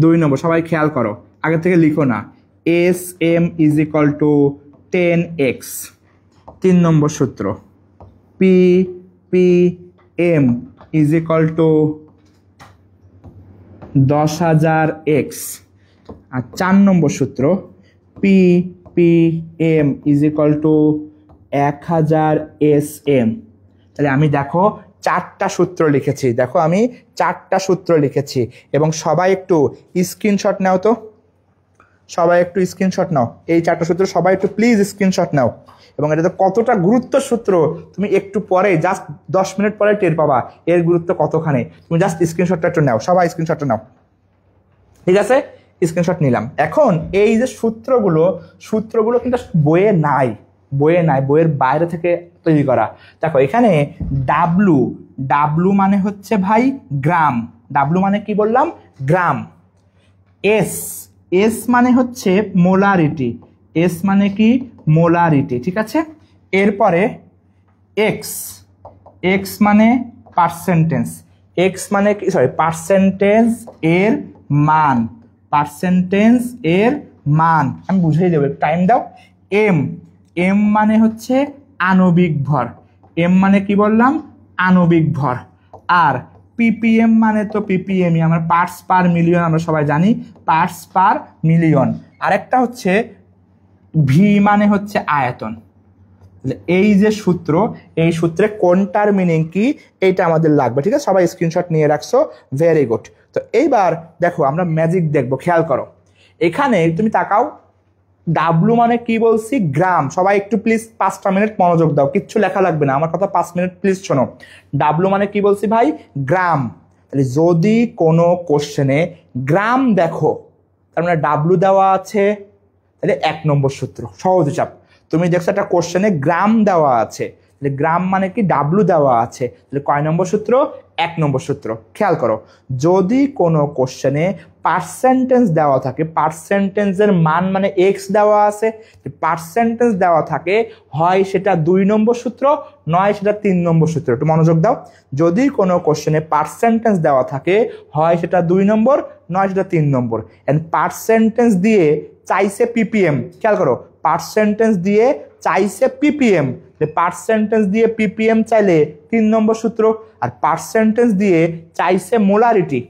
2 নম্বর, সবাই খেয়াল করো, আগে থেকে লিখো না। S M is equal to 10x, 3 নম্বর সূত্র। P P M is equal to 10,000x, আর 4 নম্বর সূত্র। P P M is equal to 1000 SM। তাহলে আমি দেখো 4টা সূত্র লিখেছি, দেখো আমি 4টা সূত্র লিখেছি। এবং সবাই একটু স্ক্রিনশট নাও তো, সবাই একটু স্ক্রিনশট নাও, এই 4টা সূত্র সবাই একটু প্লিজ স্ক্রিনশট নাও। এবং এটা তো কতটা গুরুত্ব সূত্র, তুমি একটু পরে জাস্ট 10 মিনিট পরে টের পাবা এর গুরুত্ব কতখানি। তুমি জাস্ট স্ক্রিনশটটা একটু নাও, সবাই স্ক্রিনশটটা নাও, ঠিক আছে? স্ক্রিনশট নিলাম। এখন এই যে সূত্রগুলো কিন্তু বইয়ে নাই, বইয়ের বাইরে থেকে তৈরি করা। দেখো এখানে ডাব্লু মানে হচ্ছে ভাই গ্রাম, ডাব্লু মানে কি বললাম? গ্রাম। এস মানে হচ্ছে মোলারিটি, এস মানে কি? মোলারিটি, ঠিক আছে? এরপরে এক্স মানে পার্সেন্টেজ, এক্স মানে কি? সরি, পার্সেন্টেজ এর মান, পার্সেন্টেজ এর মান আমি বুঝিয়ে দেবো, টাইম দাও। এম মানে হচ্ছে আণবিক ভর, এম মানে কি বললাম? আণবিক ভর। আর পিপিএম মানে তো পিপিএমই, আমরা পার্টস পার মিলিয়ন আমরা সবাই জানি, পার্টস পার মিলিয়ন। আরেকটা হচ্ছে ভি মানে হচ্ছে আয়তন। এই যে সূত্র, এই সূত্রে কোনটার মিনিং কি এইটা আমাদের লাগবে, ঠিক আছে? সবাই স্ক্রিনশট নিয়ে রাখছো, ভেরি গুড। তো এইবার দেখো আমরা ম্যাজিক দেখবো, খেয়াল করো। এখানে তুমি তাকাও, ডাব্লু মানে কি বলছি? গ্রাম। সবাই একটু প্লিজ 5টা মিনিট মনোযোগ দাও, কিচ্ছু লেখা লাগবে না, আমার কথা 5 মিনিট প্লিজ শোনো। ডাব্লু মানে কি বলছি ভাই? গ্রাম। তাহলে যদি কোনো কোশ্চেনে গ্রাম দেখো, তার মানে ডাব্লু দেওয়া আছে, তাহলে 1 নম্বর সূত্র, সহজ হিসাব। তুমি দেখছো একটা কোশ্চেনে গ্রাম দেওয়া আছে, তাহলে গ্রাম মানে কি? ডাব্লু দেওয়া আছে, তাহলে কয় নম্বর সূত্র? 1 নম্বর সূত্র। খেয়াল করো, যদি কোনো কোশ্চেনে পার্সেন্টেজ দেওয়া থাকে, পার্সেন্টেজের মান মানে এক্স দেওয়া আছে, পার্সেন্টেজ দেওয়া থাকে, হয় সেটা 2 নম্বর সূত্র, নয় সেটা 3 নম্বর সূত্র। একটু মনোযোগ দাও, যদি কোনো কোশ্চেনে পার্সেন্টেজ দেওয়া থাকে, হয় সেটা 2 নম্বর, নয় সেটা 3 নম্বর। এন্ড পার্সেন্টেজ দিয়ে চাইছে পিপিএম, খেয়াল করো, পার্সেন্টেজ দিয়ে চাইছে পিপিএম, পার্সেন্টেজ দিয়ে পিপিএম চাইলে 3 নম্বর সূত্র। আর পার্সেন্টেজ দিয়ে চাইছে মোলারিটি,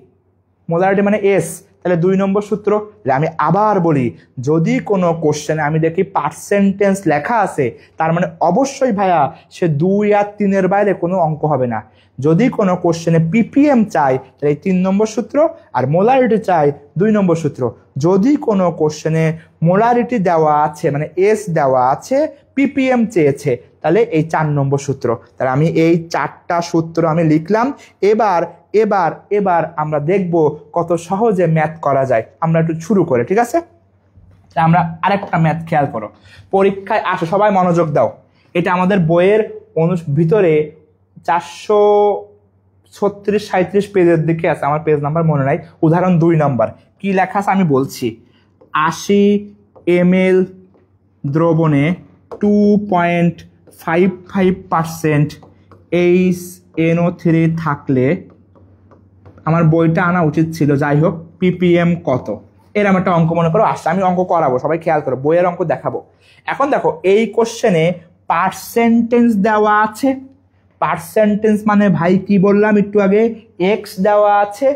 মোলারিটি মানে এস, তাহলে 2 নম্বর সূত্র। আমি আবার বলি, যদি কোনো কোশ্চেনে আমি দেখি পার্সেন্টেজ লেখা আছে, তার মানে অবশ্যই ভাইয়া সে 2 আর 3-এর বাইরে কোনো অঙ্ক হবে না। যদি কোনো কোশ্চেনে পিপিএম চাই, তাহলে 3 নম্বর সূত্র, আর মোলারিটি চাই 2 নম্বর সূত্র। যদি কোনো কোশ্চেনে মোলারিটি দেওয়া আছে মানে এস দেওয়া আছে, পিপিএম চেয়েছে, তাহলে এই 4 নম্বর সূত্র। তাহলে আমি এই 4টা সূত্র আমি লিখলাম। এবার আমরা দেখব কত সহজে ম্যাথ করা যায়। আমরা একটু শুরু করে, ঠিক আছে? আমরা আরেকটা ম্যাথ খেয়াল করো, পরীক্ষায় আসো, সবাই মনোযোগ দাও। এটা আমাদের বইয়ের ভিতরে 436-37 পেজের দিকে আছে, আমার পেজ নাম্বার মনে নাই। উদাহরণ 2 নম্বর কি লেখা আছে আমি বলছি। 80 ml দ্রবণে 2.55% HNO3 থাকলে, আমার বইটা আনা উচিত ছিল, যাই হোক, পিপিএম কত? এরকম একটা অঙ্ক মনে করো আসছে, আমি অঙ্ক করাবো, সবাই খেয়াল করো, বইয়ের অঙ্ক দেখাবো। এখন দেখো এই কোশ্চেনে পার্সেন্টেজ দেওয়া আছে, পার্সেন্টেজ মানে ভাই কি বললাম একটু আগে? এক্স দেওয়া আছে,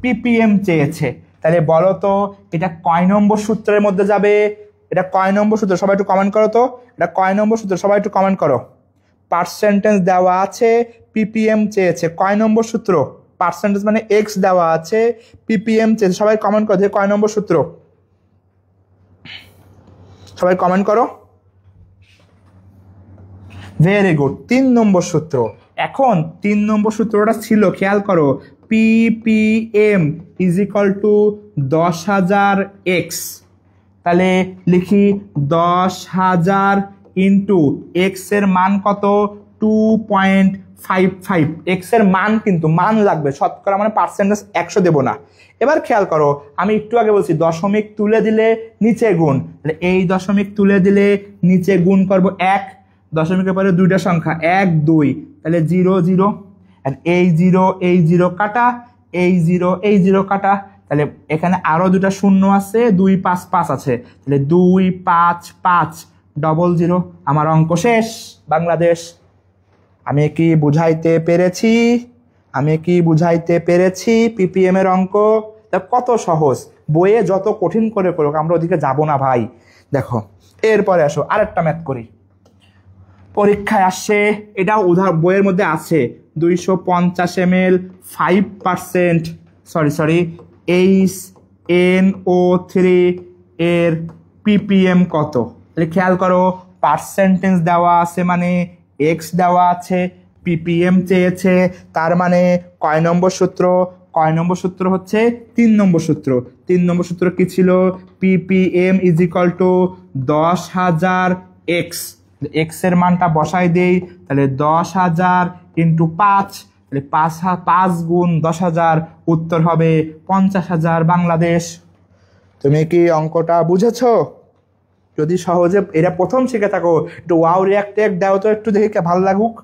পিপিএম চেয়েছে। তাহলে বলো তো এটা কয় নম্বর সূত্রের মধ্যে যাবে? এটা কয় নম্বর সূত্র? সবাই একটু কমেন্ট করো তো, এটা কয় নম্বর সূত্র? সবাই একটু কমেন্ট করো। পার্সেন্টেজ দেওয়া আছে, পিপিএম চেয়েছে, কয় নম্বর সূত্র? পার্সেন্টেজ মানে এক্স দেওয়া আছে, পিপিএম চেয়েছে। সবাই কমেন্ট করো যে কয় নম্বর সূত্র? সবাই কমেন্ট করো। ভেরি গুড, 3 নম্বর সূত্র। এখন 3 নম্বর সূত্রটা ছিল, খেয়াল করো, PPM is equal to 10,000x। তাহলে লিখি 10,000 ইন্টু এক্স এর মান কত? 2.55। এক্স এর মান কিন্তু মান লাগবে, শতকরা মানে পার্সেন্টেজ 100 দেব না। এবার খেয়াল করো, আমি একটু আগে বলছি দশমিক তুলে দিলে নিচে গুণ, তাহলে এই দশমিক তুলে দিলে নিচে গুণ করব 1, দশমিকের পরে দুইটা সংখ্যা 1 2, তাহলে 0 0, আর এই 0 কাটা, এই 0 কাটা, তাহলে এখানে আরো দুটা শূন্য আছে, 2 5 5 আছে, তাহলে 2 5 5 00। আমার অঙ্ক শেষ। বাংলাদেশ। আমি কি বুঝাইতে পেরেছি পিপিএম এর অঙ্ক? কত সহজ, বইয়ে যত কঠিন করে করুক আমরা ওদিকে যাব না ভাই। দেখো এরপরে আসো আরেকটা ম্যাথ করি, পরীক্ষায় আসছে, এটা বইয়ের মধ্যে আছে। 250 ml 5% HNO3 এর পিপিএম কত? তাহলে খেয়াল করো, পার্সেন্টেজ দেওয়া আছে মানে এক্স দেওয়া আছে, পিপিএম চেয়েছে, তার মানে কয় নম্বর সূত্র? হচ্ছে 3 নম্বর সূত্র। 3 নম্বর সূত্র কি ছিল? PPM is equal two 10,000 x. X এর মানটা বসাই দেই, তাহলে 10,000 ইন্টু 5, তাহলে 5 গুণ 10,000, উত্তর হবে 50,000। বাংলাদেশ। তুমি কি অঙ্কটা বুঝেছো? যদি সহজে এটা প্রথম শিখে থাকো, একটু ওয়াও রিয়াক্ট দাও তো, একটু দেখে ভালো লাগুক।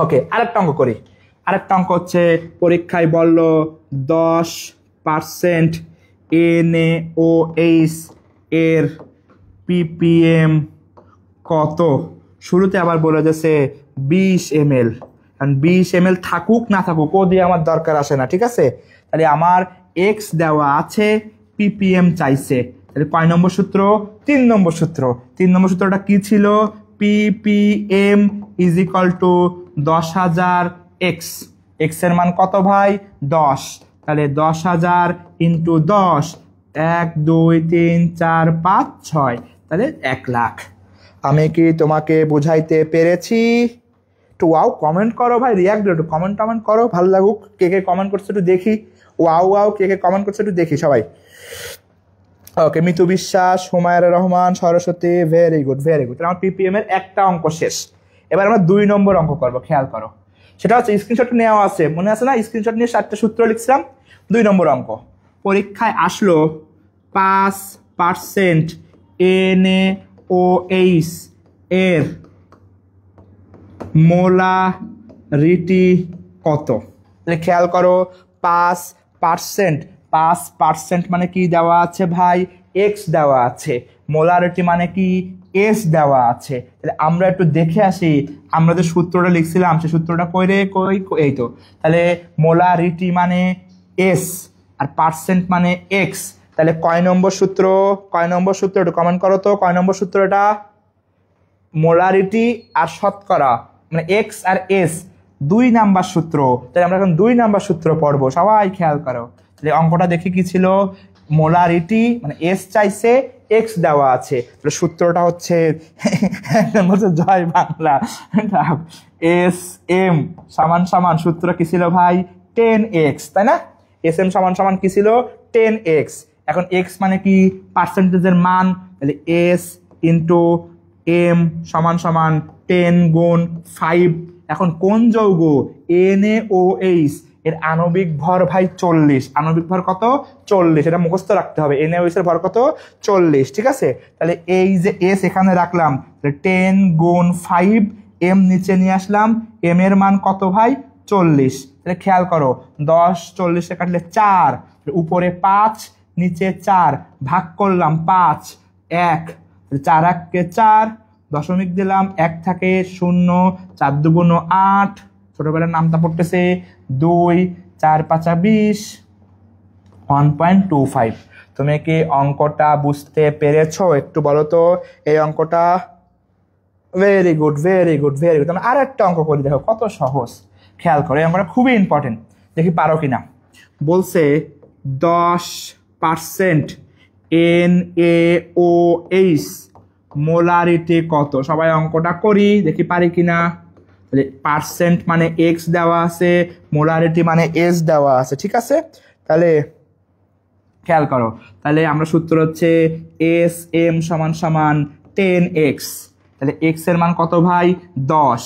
ওকে, আরেকটা অঙ্ক করি। আরেকটা অঙ্ক হচ্ছে, পরীক্ষায় বলল 10% NaOH এর পিপিএম কত? শুরুতে আবার বলে যাচ্ছে 20 ml, কারণ 20 ml থাকুক না থাকুক ও দিয়ে আমার দরকার আসে না, ঠিক আছে? তাহলে আমার এক্স দেওয়া আছে, পিপিএম চাইছে, তাহলে কয় নম্বর সূত্র? 3 নম্বর সূত্র। 3 নম্বর সূত্রটা কি ছিল? PPM is equal two 10,000 x. X এর মান কত ভাই? 10, তাহলে 10,000 ইন্টু 10, 1 2 3 4 5 6, তাহলে 1 লাখ। আমি কি তোমাকে বুঝাইতে পেরেছি? একটু ওয়াও কমেন্ট করো ভাই, রিয়াক্ট একটু কমেন্ট করো, ভালো লাগুক। কে কে কমেন্ট করছে একটু দেখি, ওয়াও কে কে কমেন্ট করছে একটু দেখি সবাই। ওকে, মিতু বিশ্বাস, হুমায়রা রহমান, সরস্বতী, ভেরি গুড। আমার পিপিএম এর একটা অঙ্ক শেষ। এবার আমরা 2 নম্বর অঙ্ক করবো, খেয়াল করো। সেটা হচ্ছে স্ক্রিনশট নেওয়া আছে, মনে আছে না? স্ক্রিনশট নিয়ে 4টা সূত্র লিখছিলাম। 2 নম্বর অঙ্ক, পরীক্ষায় আসলো 5% NaOH এর মোলারিটি কত? তাহলে খেয়াল করো, 5% মানে কি দেওয়া আছে ভাই? এক্স দেওয়া আছে। মোলারিটি মানে কি? এস দেওয়া আছে। তাহলে আমরা একটু দেখে আসি, আমরা যে সূত্রটা লিখছিলাম সে সূত্রটা এই তো। তাহলে মোলারিটি মানে এস আর পার্সেন্ট মানে এক্স, তাহলে কয় নম্বর সূত্র? একটু কমেন্ট করো তো, কয় নম্বর সূত্র এটা? মোলারিটি আর শতকরা মানে এক্স আর এস, 2 নাম্বার সূত্র। তাহলে আমরা এখন 2 নাম্বার সূত্র পড়বো, সবাই খেয়াল করো। তাহলে অঙ্কটা দেখি কি ছিল? মোলারিটি মানে এস চাইছে, এক্স দেওয়া আছে, তাহলে সূত্রটা হচ্ছে জয় বাংলা, এস এম সমান সূত্র কি ছিল ভাই? 10x, তাই না? এস এম সমান কি ছিল? 10x। এখন এক্স মানে কি? পার্সেন্টেজের মান, তাহলে এস ইন্টু এম সমান 10 গুণ 5। এখন কোন যৌগ? NaOH এর আণবিক ভর ভাই 40। আণবিক ভর কত? 40। এটা মুখস্থ রাখতে হবে। NaOH এর ভর কত? 40, ঠিক আছে? তাহলে এই যে এস এখানে রাখলাম, 10 গুণ 5, এম নিচে নিয়ে আসলাম, এম এর মান কত ভাই? 40। তাহলে খেয়াল করো, 10 40 কাটলে 4, উপরে 5 নিচে 4, ভাগ করলাম 5 1, 4 1 4, দশমিক দিলাম, 1 থাকে 0, 4 2 8, ছোটবেলার নামটা পড়তেছে 2, 4 5 20, 1.25। তুমি কি অঙ্কটা বুঝতে পেরেছো? একটু বলো তো এই অঙ্কটা। Very good. আমরা আর একটা অঙ্ক করি, দেখো কত সহজ। খেয়াল করো, এই অঙ্কটা খুবই ইম্পর্টেন্ট, দেখি পারো কিনা। বলছে 10% NaOH মোলারিটি কত? সবাই অঙ্কটা করি, দেখি পারি কিনা। পার্সেন্ট মানে এক্স দেওয়া আছে, মোলারিটি মানে এস দেওয়া আছে, ঠিক আছে? তাহলে খেয়াল করো, তাহলে আমরা সূত্র হচ্ছে এস এম সমান 10x। তাহলে এক্স এর মান কত ভাই 10,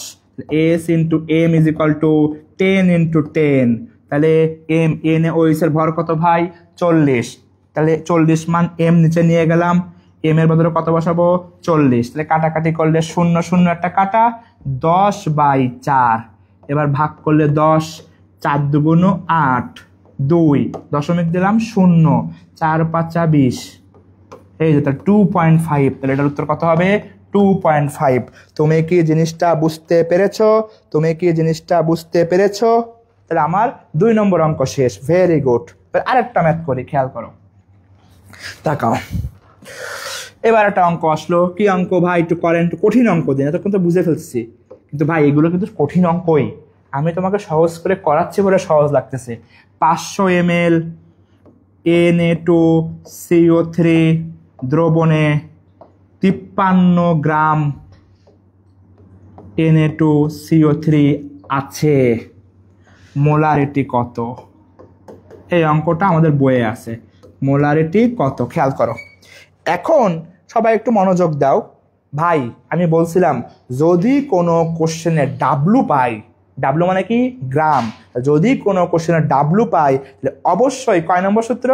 S into M is equal to 10 into 10, তাহলে এম এন ও এস এর ভর কত ভাই 40, তাহলে 40 মান এম নিচে নিয়ে গেলাম, এম এর বদলে কত বসাবো 40, তাহলে কাটাকাটি করলে 0 0 একটা কাটা 10/4, এবার ভাগ করলে 10, 4 দুগুণ 8, 2 দশমিক দিলাম 0, 4 5 20, এই যে 2.5, তাহলে এটার উত্তর কত হবে 2.5। তুমি কি জিনিসটা বুঝতে পেরেছো? তুমি কি জিনিসটা বুঝতে পেরেছো? তাহলে আমার 2 নম্বর অঙ্ক শেষ। Very good. আরেকটা ম্যাথ করি, খেয়াল করো, তাকাও। এবার একটা অঙ্ক আসলো, কি অঙ্ক ভাই একটু করেন, একটু কঠিন অঙ্ক দিন, এতক্ষণ তো বুঝে ফেলছি, কিন্তু ভাই এগুলো কিন্তু কঠিন অঙ্কই, আমি তোমাকে সহজ করে করাচ্ছি বলে সহজ লাগতেছে। 500 ml Na2CO3 দ্রবণে 53 গ্রাম Na2CO3 আছে, মোলারিটি কত? এই অঙ্কটা আমাদের বইয়ে আছে, মোলারিটি কত, খেয়াল করো। এখন সবাই একটু মনোযোগ দাও ভাই, আমি বলছিলাম যদি কোনো কোশ্চেনে ডাব্লু পাই, ডাব্লু মানে কি গ্রাম, যদি কোনো কোশ্চেনে ডাব্লু পাই তাহলে অবশ্যই কয় নম্বর সূত্র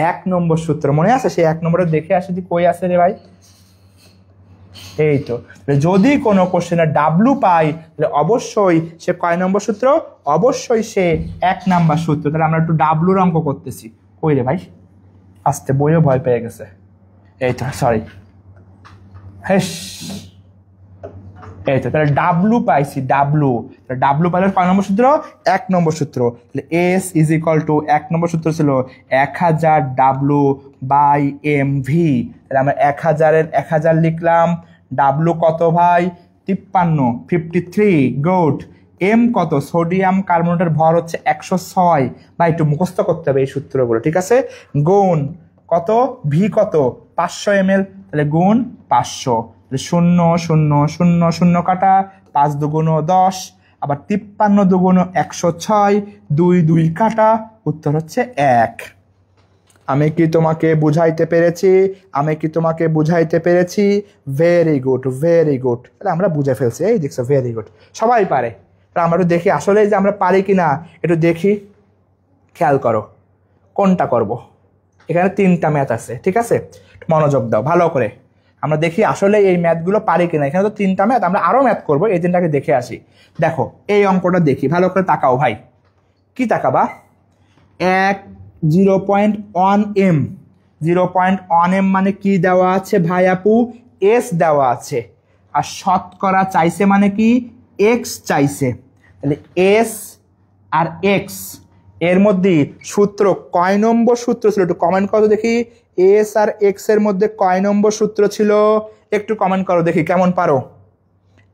1 নম্বর সূত্র, মনে আছে? সেই 1 নম্বরে দেখে আসি কই আছে রে ভাই, এই তো। যদি কোনো কোশ্চেনে ডাব্লু পাই তাহলে অবশ্যই সে কয় নম্বর সূত্র, অবশ্যই সে 1 নম্বর সূত্র। তাহলে আমরা একটু ডাব্লুর অঙ্ক করতেছি, কই রে ভাই, আসতে বইও ভয় পেয়ে গেছে, এই তো সরি, হেস, এই তো। তাহলে ডাব্লু পাইছি, ডাব্লু পাইলে কয় নম্বর সূত্র 1 নম্বর সূত্র। তাহলে এস ইজ ইকুয়াল টু 1 নম্বর সূত্র ছিল 1000 W/mv। তাহলে আমরা 1000 লিখলাম, ডাব্লু কত ভাই 53 গুড। এম কত, সোডিয়াম কার্বনেটের ভর হচ্ছে 106, ভাই একটু মুখস্থ করতে হবে এই সূত্রগুলো, ঠিক আছে? গুণ কত, ভি কত 500 ml, তাহলে গুণ 500, 0 0 0 0 কাটা, 5 দুগুণ 10, আবার 53 দুগুণ 106, 2 2 কাটা, উত্তর হচ্ছে 1। আমি কি তোমাকে বুঝাইতে পেরেছি? আমি কি তোমাকে বুঝাইতে পেরেছি? Very good, very good. তাহলে আমরা বুঝে ফেলছি, এই দেখছো, ভেরি গুড, সবাই পারে। তাহলে আমরা একটু দেখি আসলে যে আমরা পারি কিনা, একটু দেখি, খেয়াল করো কোনটা করব। এখানে 3টা ম্যাথ আছে, ঠিক আছে? মনোযোগ দাও ভালো করে, আমরা দেখি আসলে এই ম্যাথগুলো পারি কিনা। এখানে তো 3টা ম্যাথ, আমরা আরো ম্যাথ করবো, এই 3টাকে দেখে আসি। দেখো এই অঙ্কটা দেখি, ভালো করে তাকাও ভাই, কি তাকাবা, 0.1 m, 0.1 m মানে কি দেওয়া আছে ভাই আপু, এস দেওয়া আছে, আর শতকরা চাইছে মানে কি এক্স চাইছে। তাহলে এস আর এক্স এর মধ্যে সূত্র কয় নম্বর সূত্র ছিল, একটু কমেন্ট করো দেখি। এস আর এক্স এর মধ্যে কয় নম্বর সূত্র ছিল, একটু কমেন্ট করো দেখি কেমন পারো।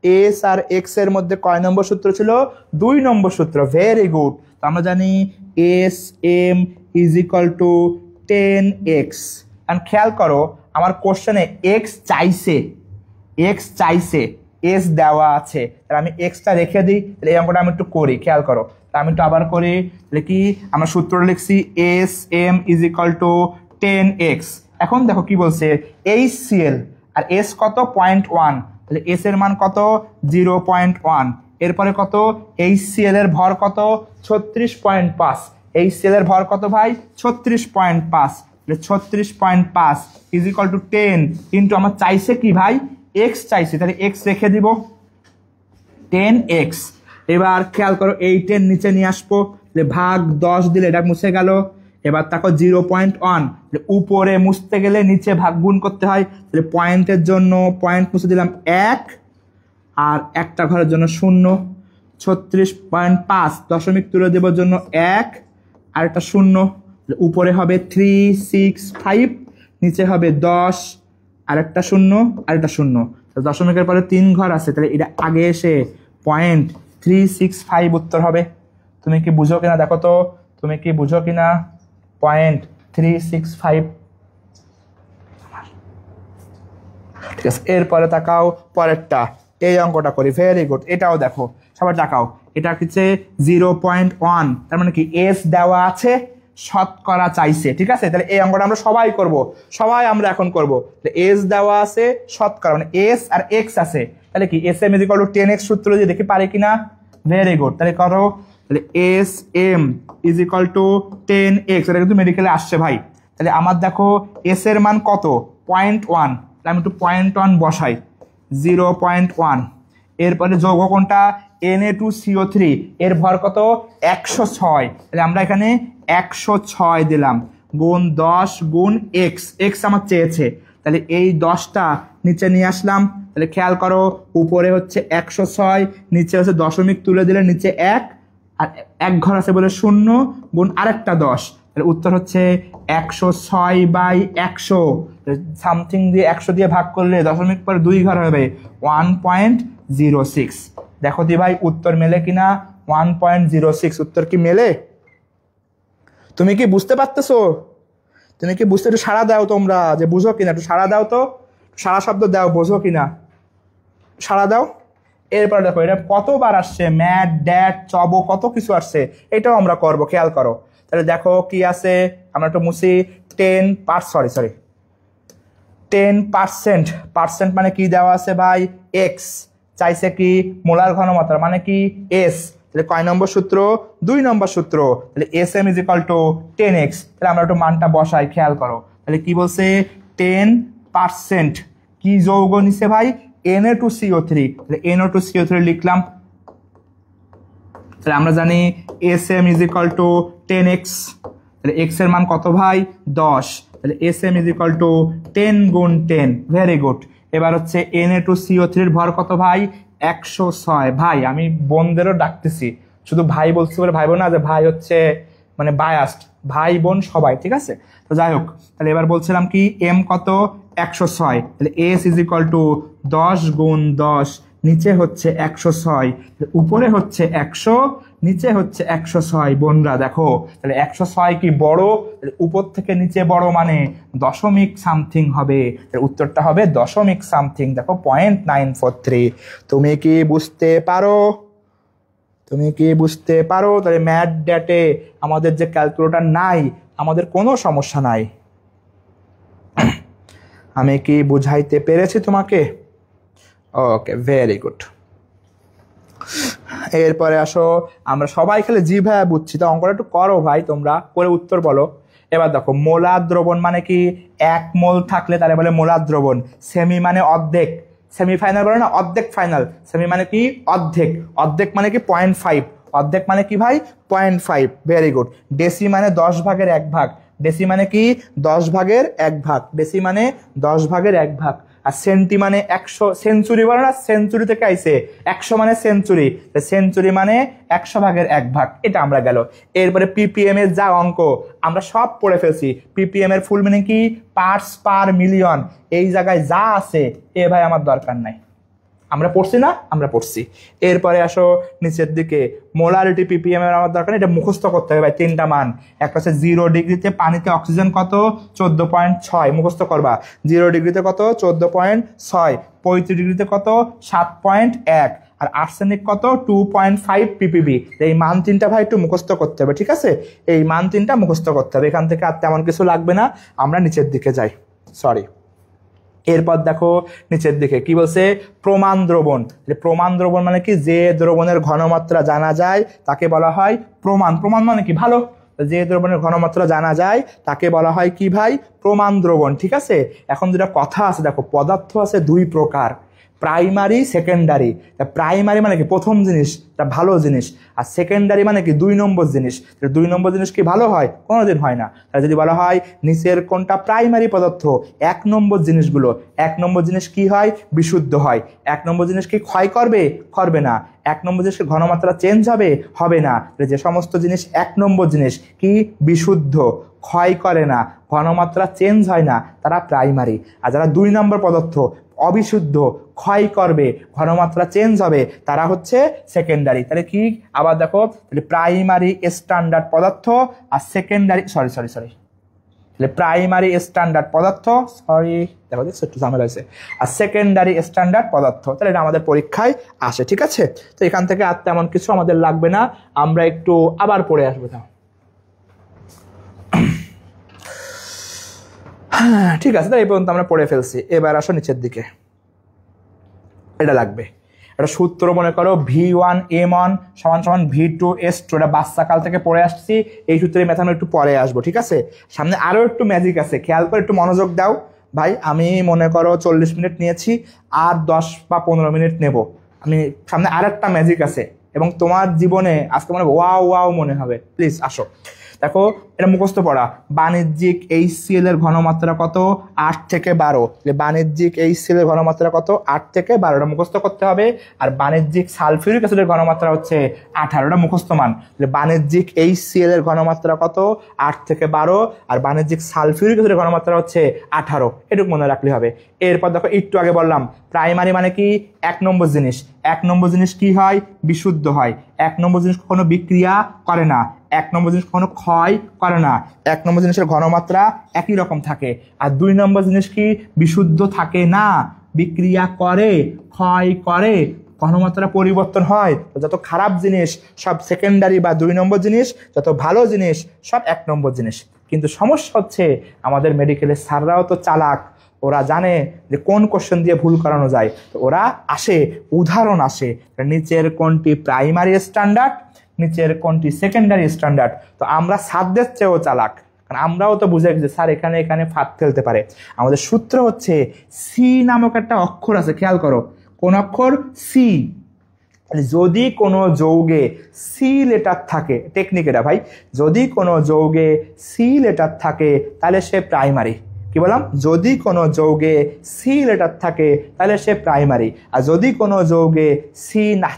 এস আর এক্স এর মধ্যে কয় নম্বর সূত্র ছিল, 2 নম্বর সূত্র। Very good. তো আমরা জানি S M is equal to 10x। And খেয়াল করো আমার কোশ্চেনে এক্স চাইছে, এস দেওয়া আছে, তাহলে আমি এক্সটা রেখে দিই। তাহলে এই অঙ্কটা আমি একটু করি, খেয়াল করো, আমি একটু আবার করি। তাহলে কি আমরা সূত্রটা লিখছি, S M is equal to 10x। এখন দেখো কি বলছে, HCl আর এস কত 0.1, তাহলে এস এর মান কত 0.1, এরপরে কত HCl এর ভর কত 36.5, HCl এর ভর কত ভাই 36.5, তাহলে 36.5 ইজ ইকুয়াল টু 10 ইন্টু আমার চাইছে কি ভাই এক্স চাইছে, তাহলে এক্স রেখে দিব 10x। এবার খেয়াল করো এই 10 নিচে নিয়ে আসবো, ভাগ 10 দিলে এটা মুছে গেল। এবার তাকে 0.1, উপরে মুছতে গেলে নিচে ভাগ গুণ করতে হয়, তাহলে পয়েন্টের জন্য পয়েন্ট মুছে দিলাম 1, আর একটা ঘরের জন্য 0, 36.5 দশমিক তুলে দেবার জন্য 1 আর একটা 0, উপরে হবে 365, নিচে হবে 10 আর একটা 0 আর একটা 0, দশমিকের পরে 3 ঘর আছে, তাহলে এটা আগে এসে 0.365 উত্তর হবে। তুমি কি বুঝো কিনা দেখো তো, তুমি কি বুঝো কিনা, 0.365। ঠিক আছে, এরপরে তাকাও পরেরটা, এই অঙ্কটা করি। ভেরি গুড, এটাও দেখো সবার তাকাও, এটা হচ্ছে 0.1, তার মানে কি এস দেওয়া আছে শতকরা চাইছে, ঠিক আছে? তাহলে এই অঙ্কটা আমরা সবাই করব, সবাই আমরা এখন করব। এস দেওয়া আছে, শতকরা মানে এস আর এক্স আছে, তাহলে কি S M is equal to 10x সূত্র দিয়ে দেখি পারি কিনা। ভেরি গুড, তাহলে করো। তাহলে S M is equal to 10x, এটা কিন্তু মেডিকেলে আসছে ভাই। তাহলে আমার দেখো এস এর মান কত, 0.1, আমি একটু 0.1 বসাই, 0.1। এরপরে যৌগ কোনটা, Na2CO3, এর ভর কত, 106। তাহলে আমরা এখানে 106 দিলাম, গুণ 10 গুণ এক্স, এক্স আমার চেয়েছে, তাহলে এই 10টা নিচে নিয়ে আসলাম। তাহলে খেয়াল করো, উপরে হচ্ছে 106, নিচে হচ্ছে দশমিক তুলে দিলে নিচে 1, আর এক ঘর আছে বলে 0, গুণ আরেকটা 10, তাহলে উত্তর হচ্ছে 106/100। সামথিং দিয়ে 100 দিয়ে ভাগ করলে দশমিক পরে 2 ঘর হবে, 1.06। দেখো দি ভাই উত্তর মেলে কিনা, 1.06 উত্তর কি মেলে? তুমি কি বুঝতে পারতেছো? তুমি কি বুঝতে, একটু সাড়া দাও তোমরা, যে বুঝো কিনা, একটু সাড়া দাও তো, সারা শব্দ দাও, বোঝো কিনা, সাড়া দাও। এরপরে দেখো এটা কতবার আসছে, ম্যাট ড্যাট চব কত কিছু আসছে, এটাও আমরা করব, খেয়াল করো। তাহলে দেখো কি আছে, আমরা একটু মুছি, 10%, পার্সেন্ট মানে কি দেওয়া আছে ভাই, এক্স, চাইছে কি মোলার ঘনমাত্রা মানে কি এস, তাহলে কয় নম্বর সূত্র, 2 নম্বর সূত্র। তাহলে S M is equal to 10x, তাহলে আমরা একটু মানটা বসাই, খেয়াল করো। তাহলে কি বলছে, 10% কি যৌগ নিছে ভাই, Na2CO3, তাহলে Na2CO3 লিখলাম। তাহলে আমরা জানি S M is equal to 10x, তাহলে x এর মান কত ভাই, 10, তাহলে S M is equal to 10 গুণ 10। Very good. এবার হচ্ছে Na2CO3 এর ভর কত ভাই, 106। ভাই আমি বোনদেরও ডাকতেছি, শুধু ভাই বলছি বলে ভাই বোন না, যে ভাই হচ্ছে মানে বায়াস্ট, ভাই বোন সবাই, ঠিক আছে? তো যাই হোক, তাহলে এবার বলছিলাম কি এম কত, 106, তাহলে এস ইজ ইকুয়াল টু 10 গুণ 10, নিচে হচ্ছে 106, উপরে হচ্ছে 100, নিচে হচ্ছে 106। বোনরা দেখো, তাহলে 106 কি বড়, উপর থেকে নিচে বড় মানে দশমিক সামথিং হবে, উত্তরটা হবে দশমিক সামথিং। দেখো 0.943। তুমি কি বুঝতে পারো? তুমি কি বুঝতে পারো? তাহলে ম্যাথ ড্যাটে আমাদের যে ক্যালকুলেটর নাই, আমাদের কোনো সমস্যা নাই। আমি কি বুঝাইতে পেরেছি তোমাকে? ওকে, ভেরি গুড। এরপরে আসো, আমরা সবাই খেলে জি ভাইয়া বুঝছি, তো অঙ্কটা একটু করো ভাই, তোমরা করে উত্তর বলো। এবার দেখো মোলার দ্রবণ মানে কি, 1 মোল থাকলে তাহলে বলে মোলার দ্রবণ। সেমি মানে অর্ধেক, সেমিফাইনাল বলে না, অর্ধেক ফাইনাল। সেমি মানে কি অর্ধেক, অর্ধেক মানে কি 0.5, অর্ধেক মানে কি ভাই 0.5। Very good. ডেসি মানে 10 ভাগের 1 ভাগ, ডেসি মানে কি 10 ভাগের 1 ভাগ, ডেসি মানে 10 ভাগের 1 ভাগ। আর সেন্টি মানে 100, সেঞ্চুরি বলে না, সেঞ্চুরি থেকে আইছে, 100 মানে সেঞ্চুরি, সেঞ্চুরি মানে 100 ভাগের 1 ভাগ। এটা আমরা গেল। এরপরে পিপিএম এর যা অঙ্ক আমরা সব পড়ে ফেলছি। পিপিএম এর ফুল মিনিং কি, পার্টস পার মিলিয়ন। এই জায়গায় যা আছে এ ভাই আমার দরকার নাই, আমরা পড়ছি না, আমরা পড়ছি। এরপরে আসো নিচের দিকে, মোলারিটি পিপিএম এর আমার দরকার, এটা মুখস্থ করতে হবে ভাই। 3টা মান, একটা হচ্ছে 0 ডিগ্রিতে পানিতে অক্সিজেন কত, 14.6, মুখস্থ করবা। 0 ডিগ্রিতে কত, 14.6, 35 ডিগ্রিতে কত, 7.1, আর আর্সেনিক কত, 2.5 ppb। এই মান 3টা ভাই একটু মুখস্থ করতে হবে, ঠিক আছে? এই মান 3টা মুখস্থ করতে হবে, এখান থেকে আর তেমন কিছু লাগবে না। আমরা নিচের দিকে যাই, সরি। এরপর দেখো নিচের দিকে কি বলছে, প্রমাণ দ্রবণ। প্রমাণ দ্রবণ মানে কি, যে দ্রবণের ঘনমাত্রা জানা যায় তাকে বলা হয় প্রমাণ। প্রমাণ মানে কি, ভালো, যে দ্রবণের ঘনমাত্রা জানা যায় তাকে বলা হয় কি ভাই, প্রমাণ দ্রবণ, ঠিক আছে? এখন যেটা কথা আছে, দেখো পদার্থ আছে 2 প্রকার, প্রাইমারি সেকেন্ডারি। প্রাইমারি মানে কি প্রথম জিনিস, এটা ভালো জিনিস, আর সেকেন্ডারি মানে কি 2 নম্বর জিনিস। 2 নম্বর জিনিস কি ভালো হয়? কোনোদিন হয় না। তাহলে যদি বলা হয় নিচের কোনটা প্রাইমারি পদার্থ, 1 নম্বর জিনিসগুলো, 1 নম্বর জিনিস কি হয়, বিশুদ্ধ হয়। 1 নম্বর জিনিস কি ক্ষয় করবে, করবে না। 1 নম্বর জিনিসের ঘনমাত্রা চেঞ্জ হবে, হবে না। যে সমস্ত জিনিস 1 নম্বর জিনিস কি বিশুদ্ধ, ক্ষয় করে না, ঘনমাত্রা চেঞ্জ হয় না, তারা প্রাইমারি। আর যারা 2 নম্বর পদার্থ, অবিশুদ্ধ, ক্ষয় করবে, ঘনমাত্রা চেঞ্জ হবে, তারা হচ্ছে সেকেন্ডারি। তাহলে কি, আবার দেখো, তাহলে প্রাইমারি স্ট্যান্ডার্ড পদার্থ আর সেকেন্ডারি, সরি, তাহলে প্রাইমারি স্ট্যান্ডার্ড পদার্থ, সরি দেখো দেখছো একটু ঝামেলা হয়েছে, আর সেকেন্ডারি স্ট্যান্ডার্ড পদার্থ। তাহলে এটা আমাদের পরীক্ষায় আসে, ঠিক আছে? তো এখান থেকে আর তেমন কিছু আমাদের লাগবে না, আমরা একটু আবার পড়ে আসবো। ঠিক আছে, তাই এই পর্যন্ত আমরা পড়ে ফেলছি। এবার আসো নিচের দিকে। এটা লাগবে, একটা সূত্র মনে করো V1M1 সমান সমান V2S2, এটা বাচ্চাকাল থেকে পড়ে আসছি, এই সূত্রের ম্যাথ আমি একটু পরে আসবো। ঠিক আছে, সামনে আরো একটু ম্যাজিক আছে, খেয়াল করে একটু মনোযোগ দাও ভাই। আমি মনে করো 40 মিনিট নিয়েছি, আর 10 বা 15 মিনিট নেব। আমি সামনে আর একটা ম্যাজিক আছে, এবং তোমার জীবনে আজকে মনে ওয়াও ওয়াও মনে হবে। প্লিজ আসো, দেখো এটা মুখস্থ পড়া। বাণিজ্যিক HCl এর ঘনমাত্রা কত? 8 থেকে 12। বাণিজ্যিক HCl এর ঘনমাত্রা কত? 8 থেকে 12, এটা মুখস্থ করতে হবে। আর বাণিজ্যিক সালফিউরিক অ্যাসিডের ঘনমাত্রা হচ্ছে 18, এটা মুখস্থ মান। বাণিজ্যিক HCl এর ঘনমাত্রা কত? 8 থেকে 12, আর বাণিজ্যিক সালফিউরিক অ্যাসিডের ঘনমাত্রা হচ্ছে 18, এটুকু মনে রাখলে হবে। এরপর দেখো একটু আগে বললাম প্রাইমারি মানে কি? 1 নম্বর জিনিস। 1 নম্বর জিনিস কি হয়? বিশুদ্ধ হয়। 1 নম্বর জিনিস কখনো বিক্রিয়া করে না। 1 নম্বর জিনিস কখনো ক্ষয় করে না। 1 নম্বর জিনিসের ঘনমাত্রা একই রকম থাকে। আর 2 নম্বর জিনিস কি? বিশুদ্ধ থাকে না, বিক্রিয়া করে, ক্ষয় করে, ঘনমাত্রা পরিবর্তন হয়। তো যত খারাপ জিনিস সব সেকেন্ডারি বা 2 নম্বর জিনিস, যত ভালো জিনিস সব 1 নম্বর জিনিস। কিন্তু সমস্যা হচ্ছে আমাদের মেডিকেলের স্যাররাও তো চালাক, ওরা জানে যে কোন কোশ্চেন দিয়ে ভুল করানো যায়। তো ওরা আসে, উদাহরণ আসে, নিচের কোনটি প্রাইমারি স্ট্যান্ডার্ড, নিচের কোনটি সেকেন্ডারি স্ট্যান্ডার্ড। তো আমরা স্যারদের চেয়েও চালাক, কারণ আমরাও তো বুঝে গেছি স্যার এখানে এখানে ফাঁদ ফেলতে পারে। আমাদের সূত্র হচ্ছে সি নামক একটা অক্ষর আছে, খেয়াল করো কোন অক্ষর? সি। যদি কোনো যৌগে সি লেটার থাকে, টেকনিক এটা ভাই, যদি কোনো যৌগে সি লেটার থাকে তাহলে সে প্রাইমারি। কি বললাম? যদি কোনো যৌগে সি লেটার থাকে তাহলে সে প্রাইমারি, আর যদি কোনো যৌগে সি না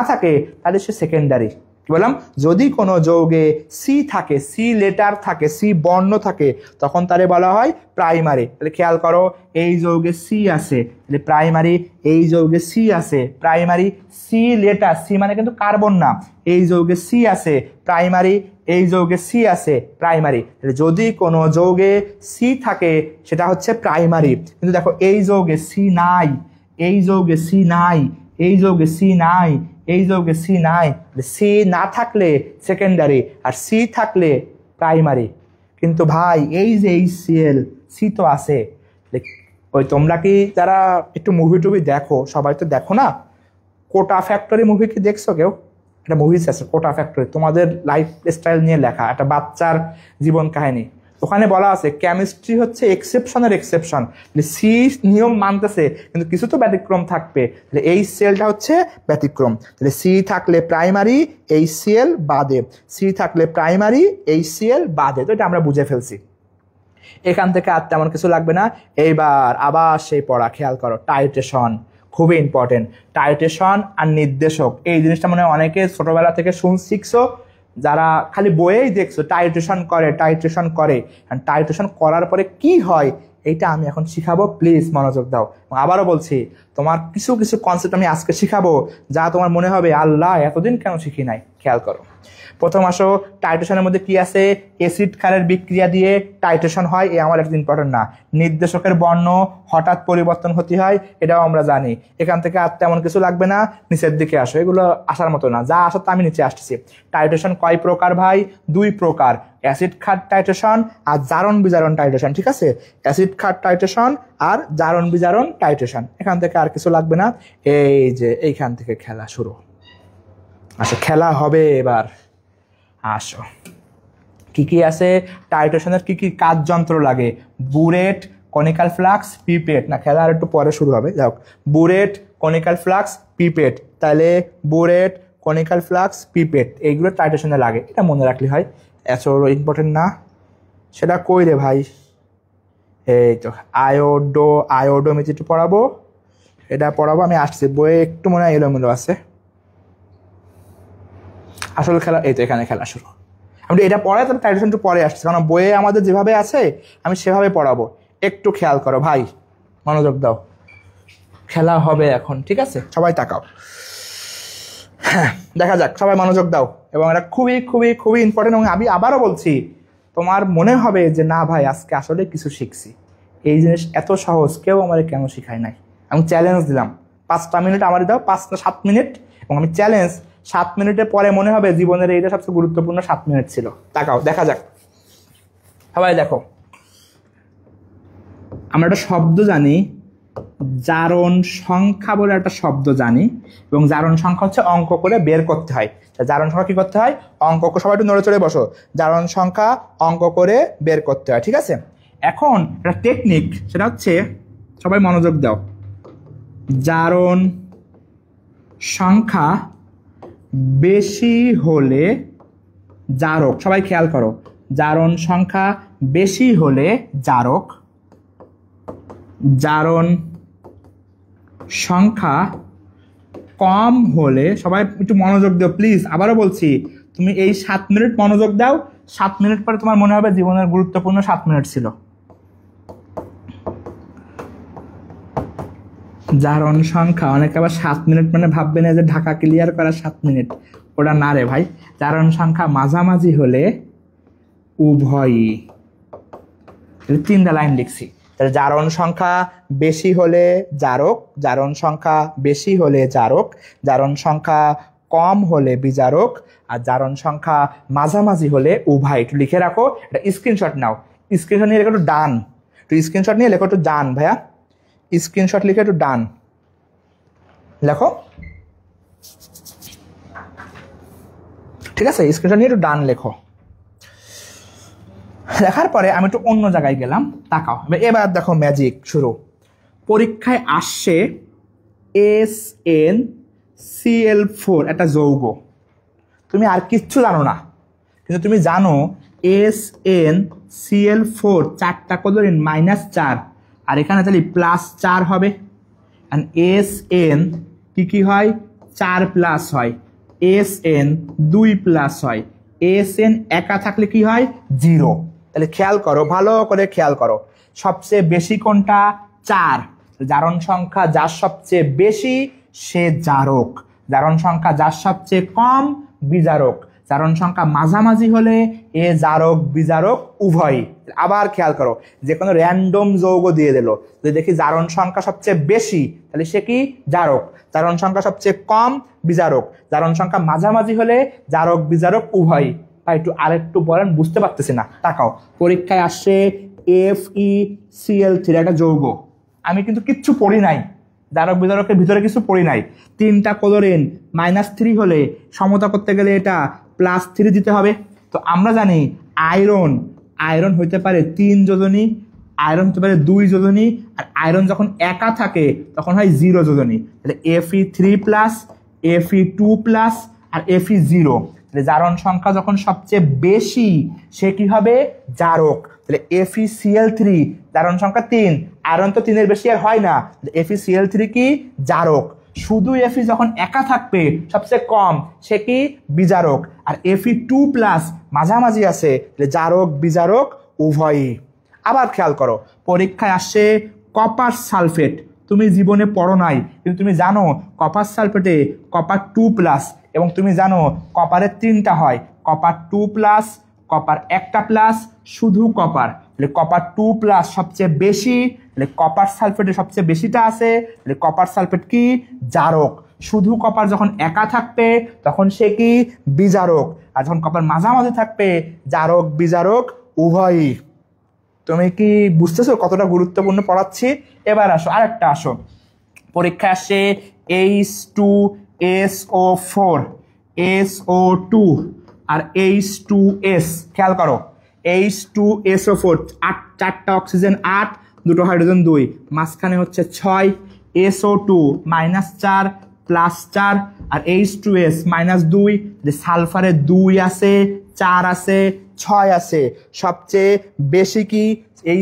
থাকে তাহলে সে সেকেন্ডারি। কি বললাম? যদি কোনো যৌগে সি থাকে, সি লেটার থাকে, সি বর্ণ থাকে, তখন তারে বলা হয় প্রাইমারি। তাহলে খেয়াল করো, এই যৌগে সি আছে তাহলে প্রাইমারি, এই যৌগে সি আছে প্রাইমারি। সি লেটার, সি মানে কিন্তু কার্বন না, এই যৌগে সি আছে প্রাইমারি, এই যৌগে সি আছে প্রাইমারি। যদি কোনো যৌগে সি থাকে সেটা হচ্ছে প্রাইমারি। কিন্তু দেখো এই যৌগে সি নাই, এই যৌগে সি নাই, এই যৌগে সি নাই, এই যৌগে সি নাই। সি না থাকলে সেকেন্ডারি, আর সি থাকলে প্রাইমারি। কিন্তু ভাই এই যে HCl, সি তো আছে। ওই তোমরা কি যারা একটু মুভি টুভি দেখো, সবাই তো দেখো না, কোটা ফ্যাক্টরি মুভি কি দেখছো কেউ? একটা মুভিস আছে কোটা ফ্যাক্টরি, তোমাদের লাইফ স্টাইল নিয়ে লেখা, একটা বাচ্চার জীবন কাহিনী। ওখানে বলা আছে কেমিস্ট্রি হচ্ছে এক্সেপশনের এক্সেপশন। সি নিয়ম মানতেছে, কিন্তু কিছু তো ব্যতিক্রম থাকবে। তাহলে এই সেলটা হচ্ছে ব্যতিক্রম। তাহলে সি থাকলে প্রাইমারি, HCl বাদে, সি থাকলে প্রাইমারি, HCl বাদে। তো এটা আমরা বুঝে ফেলছি। এখান থেকে আর তেমন কিছু লাগবে না। এইবার আবার সেই পড়া, খেয়াল করো টাইট্রেশন, খুবই ইম্পর্টেন্ট। টাইট্রেশন আর নির্দেশক, এই জিনিসটা মানে অনেকে ছোটবেলা থেকে শিখছো, যারা খালি বইয়েই দেখছো টাইট্রেশন করে টাইট্রেশন করে। টাইট্রেশন করার পরে কি হয় এইটা আমি এখন শিখাবো, প্লিজ মনোযোগ দাও। আবারও বলছি, তোমার কিছু কিছু কনসেপ্ট আমি আজকে শিখাবো যা তোমার মনে হবে আল্লাহ এতদিন কেন শিখি নাই। খেয়াল করো, প্রথম আসো টাইট্রেশনের মধ্যে কি আছে? অ্যাসিড ক্ষারের বিক্রিয়া দিয়ে টাইট্রেশন হয়, এ আমার একটু ইম্পর্টেন্ট না। নির্দেশকের বর্ণ হঠাৎ পরিবর্তন হতে হয়, এটাও আমরা জানি। এখান থেকে আর তেমন কিছু লাগবে না, নিচের দিকে আসো, এগুলো আসার মতো না, যা আসার তা আমি নিচে আসতেছি। টাইট্রেশন কয় প্রকার ভাই? 2 প্রকার, অ্যাসিড ক্ষার টাইট্রেশন আর জারণ বিজারণ টাইট্রেশন। ঠিক আছে, অ্যাসিড ক্ষার টাইট্রেশন আর জারণ বিজারণ টাইট্রেশন। এখান থেকে আর কিছু লাগবে না। এই যে এইখান থেকে খেলা শুরু। আচ্ছা খেলা হবে এবার। আসো, কি কি আছে টাইট্রেশনের, কি কি কাজ যন্ত্র লাগে? Burette, conical flask, pipette. না, খেলা আর একটু পরে শুরু হবে, যাও। Burette, conical flask, pipette. তাহলে বুরেট, কনিক্যাল ফ্লাক্স, পিপেট, এইগুলো টাইট্রেশনে লাগে, এটা মনে রাখলে হয়। এত ইম্পর্টেন্ট না। সেটা কই রে ভাই? এই তো আয়োডোমেট্রি পড়াবো, এটা পড়াবো, আমি আসছি। বইয়ে একটু মনে হয় এলোমেলো আছে। আসলে খেলা এই তো, এখানে খেলা শুরু। আমি এটা পড়াই, তাহলে টাইট্রেশন একটু পরে আসছে, কারণ বইয়ে আমাদের যেভাবে আছে আমি সেভাবে পড়াবো। একটু খেয়াল করো ভাই, মনোযোগ দাও, খেলা হবে এখন। ঠিক আছে, সবাই তাকাও। হ্যাঁ, দেখা যাক, সবাই মনোযোগ দাও। এবং এটা খুবই খুবই খুবই ইম্পর্টেন্ট। এবং আমি আবারও বলছি, তোমার মনে হবে যে না ভাই আজকে আসলে কিছু শিখছি, এই জিনিস এত সহজ কেউ আমার কেন শিখায় নাই। আমি চ্যালেঞ্জ দিলাম 5টা মিনিট আমার দাও, 5 না 7 মিনিট, এবং আমি চ্যালেঞ্জ 7 মিনিটের পরে মনে হবে জীবনের এইটা সবচেয়ে গুরুত্বপূর্ণ 7 মিনিট ছিল। তাকাও, দেখা যাক। সবাই দেখো, আমরা একটা শব্দ জানি, জারণ সংখ্যা বলে একটা শব্দ জানি, এবং জারণ সংখ্যা হচ্ছে অঙ্ক করে বের করতে হয়। জারণ সংখ্যা কি করতে হয়? অঙ্ক করে, সবাই একটু নড়ে চড়ে বসো, জারণ সংখ্যা অঙ্ক করে বের করতে হয়, ঠিক আছে? এখন একটা টেকনিক, সেটা হচ্ছে, সবাই মনোযোগ দাও, জারণ সংখ্যা বেশি হলে জারক, সবাই খেয়াল করো, জারণ সংখ্যা বেশি হলে জারক, জারণ সংখ্যা কম হলে, সবাই একটু মনোযোগ দাও প্লিজ, আবারও বলছি, তুমি এই 7 মিনিট মনোযোগ দাও, 7 মিনিট পরে তোমার মনে হবে জীবনের গুরুত্বপূর্ণ 7 মিনিট ছিল। জারণ সংখ্যা, অনেকে আবার 7 মিনিট মানে ভাববে না যে ঢাকা ক্লিয়ার করা 7 মিনিট, ওটা না রে ভাই। জারণ সংখ্যা মাঝামাঝি হলে উভয়ই, 3টা লাইন লিখছি। জারণ সংখ্যা বেশি হলে জারক, জারণ সংখ্যা বেশি হলে জারক, জারণ সংখ্যা কম হলে বিজারক, আর জারণ সংখ্যা মাঝামাঝি হলে উভয়। একটু লিখে রাখো, এটা স্ক্রিনশট নাও, স্ক্রিনশট নিয়ে লেখো একটু ডান, একটু স্ক্রিনশট নিয়ে লেখো একটু ডান ভাইয়া, স্ক্রিনশট লিখে একটু ডান লেখো, ঠিক আছে? স্ক্রিনশট নিয়ে একটু ডান লেখো। লেখার পরে আমি একটু অন্য জায়গায় গেলাম, তাকাও এবার দেখো, ম্যাজিক শুরু। পরীক্ষায় আসছে SnCl4 একটা যৌগ, তুমি আর কিচ্ছু জানো না, কিন্তু তুমি জানো SnCl4 4টা ক্লোরিন -4, আর এখানে তাহলে +4 হবে। and Sn কি হয়? 4+ হয়, Sn 2+ হয়, Sn একা থাকলে কি হয়? 0। তাহলে খেয়াল করো, ভালো করে খেয়াল করো, সবচেয়ে বেশি কোনটা? 4। জারণ সংখ্যা যার সবচেয়ে বেশি সে জারক, জারণ সংখ্যা যার সবচেয়ে কম বিজারক, জারণ সংখ্যা মাঝামাঝি হলে এ জারক বিজারক উভয়। আবার খেয়াল করো, যে কোনো র্যান্ডম যৌগ দিয়ে দিল, যদি দেখি জারণ সংখ্যা সবচেয়ে বেশি তাহলে সে কি? জারক। জারণ সংখ্যা সবচেয়ে কম বিজারক, জারণ সংখ্যা মাঝামাঝি হলে জারক বিজারক উভয়। তাই একটু আরেকটু বলেন, বুঝতে পারতেছি না, তাকাও। পরীক্ষায় আসছে FeCl3 একটা যৌগ, আমি কিন্তু কিচ্ছু পড়ি নাই, জারক বিজারকের ভিতরে কিছু পড়ি নাই। 3টা ক্লোরিন -3 হলে সমতা করতে গেলে এটা +3 দিতে হবে। তো আমরা জানি আয়রন, আয়রন হইতে পারে 3 যোজনী, আয়রন হতে পারে 2 যোজনী, আর আয়রন যখন একা থাকে তখন হয় 0 যোজনী। তাহলে Fe3+, Fe2+ আর Fe0। তাহলে জারণ সংখ্যা যখন সবচেয়ে বেশি সে কি হবে? জারক। তাহলে FeCl3 জারণ সংখ্যা 3, আয়রন তো 3-এর বেশি আর হয় না, FeCl3 কি? জারক। শুধু Fe যখন একা থাকবে সবচেয়ে কম সে কি? বিজারক। আর Fe2+ মাঝামাঝি আছে, জারক বিজারক উভয়ই। আবার খেয়াল করো, পরীক্ষায় আসছে কপার সালফেট, তুমি জীবনে পড়ো নাই কিন্তু তুমি জানো কপার সালফেটে কপার 2+, এবং তুমি জানো কপারের 3টা হয়, কপার 2+, কপার 1+, শুধু কপার। তাহলে কপার 2+ সবচেয়ে বেশি, তাহলে কপার সালফেটে সবচেয়ে বেশিটা আছে, তাহলে কপার সালফেট কি? জারক। শুধু কপার যখন একা থাকবে তখন সে কি? বিজারক। আর যখন কপার মাঝামাঝি থাকবে জারক বিজারক উভয়ই। তুমি কি বুঝতেছো কতটা গুরুত্বপূর্ণ পড়াচ্ছি? এবার আসো আরেকটা, আসো পরীক্ষায় আসছে H2SO4, SO2 আর H2S। খেয়াল করো, H2SO4 4টা অক্সিজেন 8, 2টো হাইড্রোজেন 2, মাঝখানে হচ্ছে 6, SO2 -4 +4, আর H2S -2, সালফারে 2 আছে, 4 আছে, 6 আছে। সবচেয়ে বেশি কি?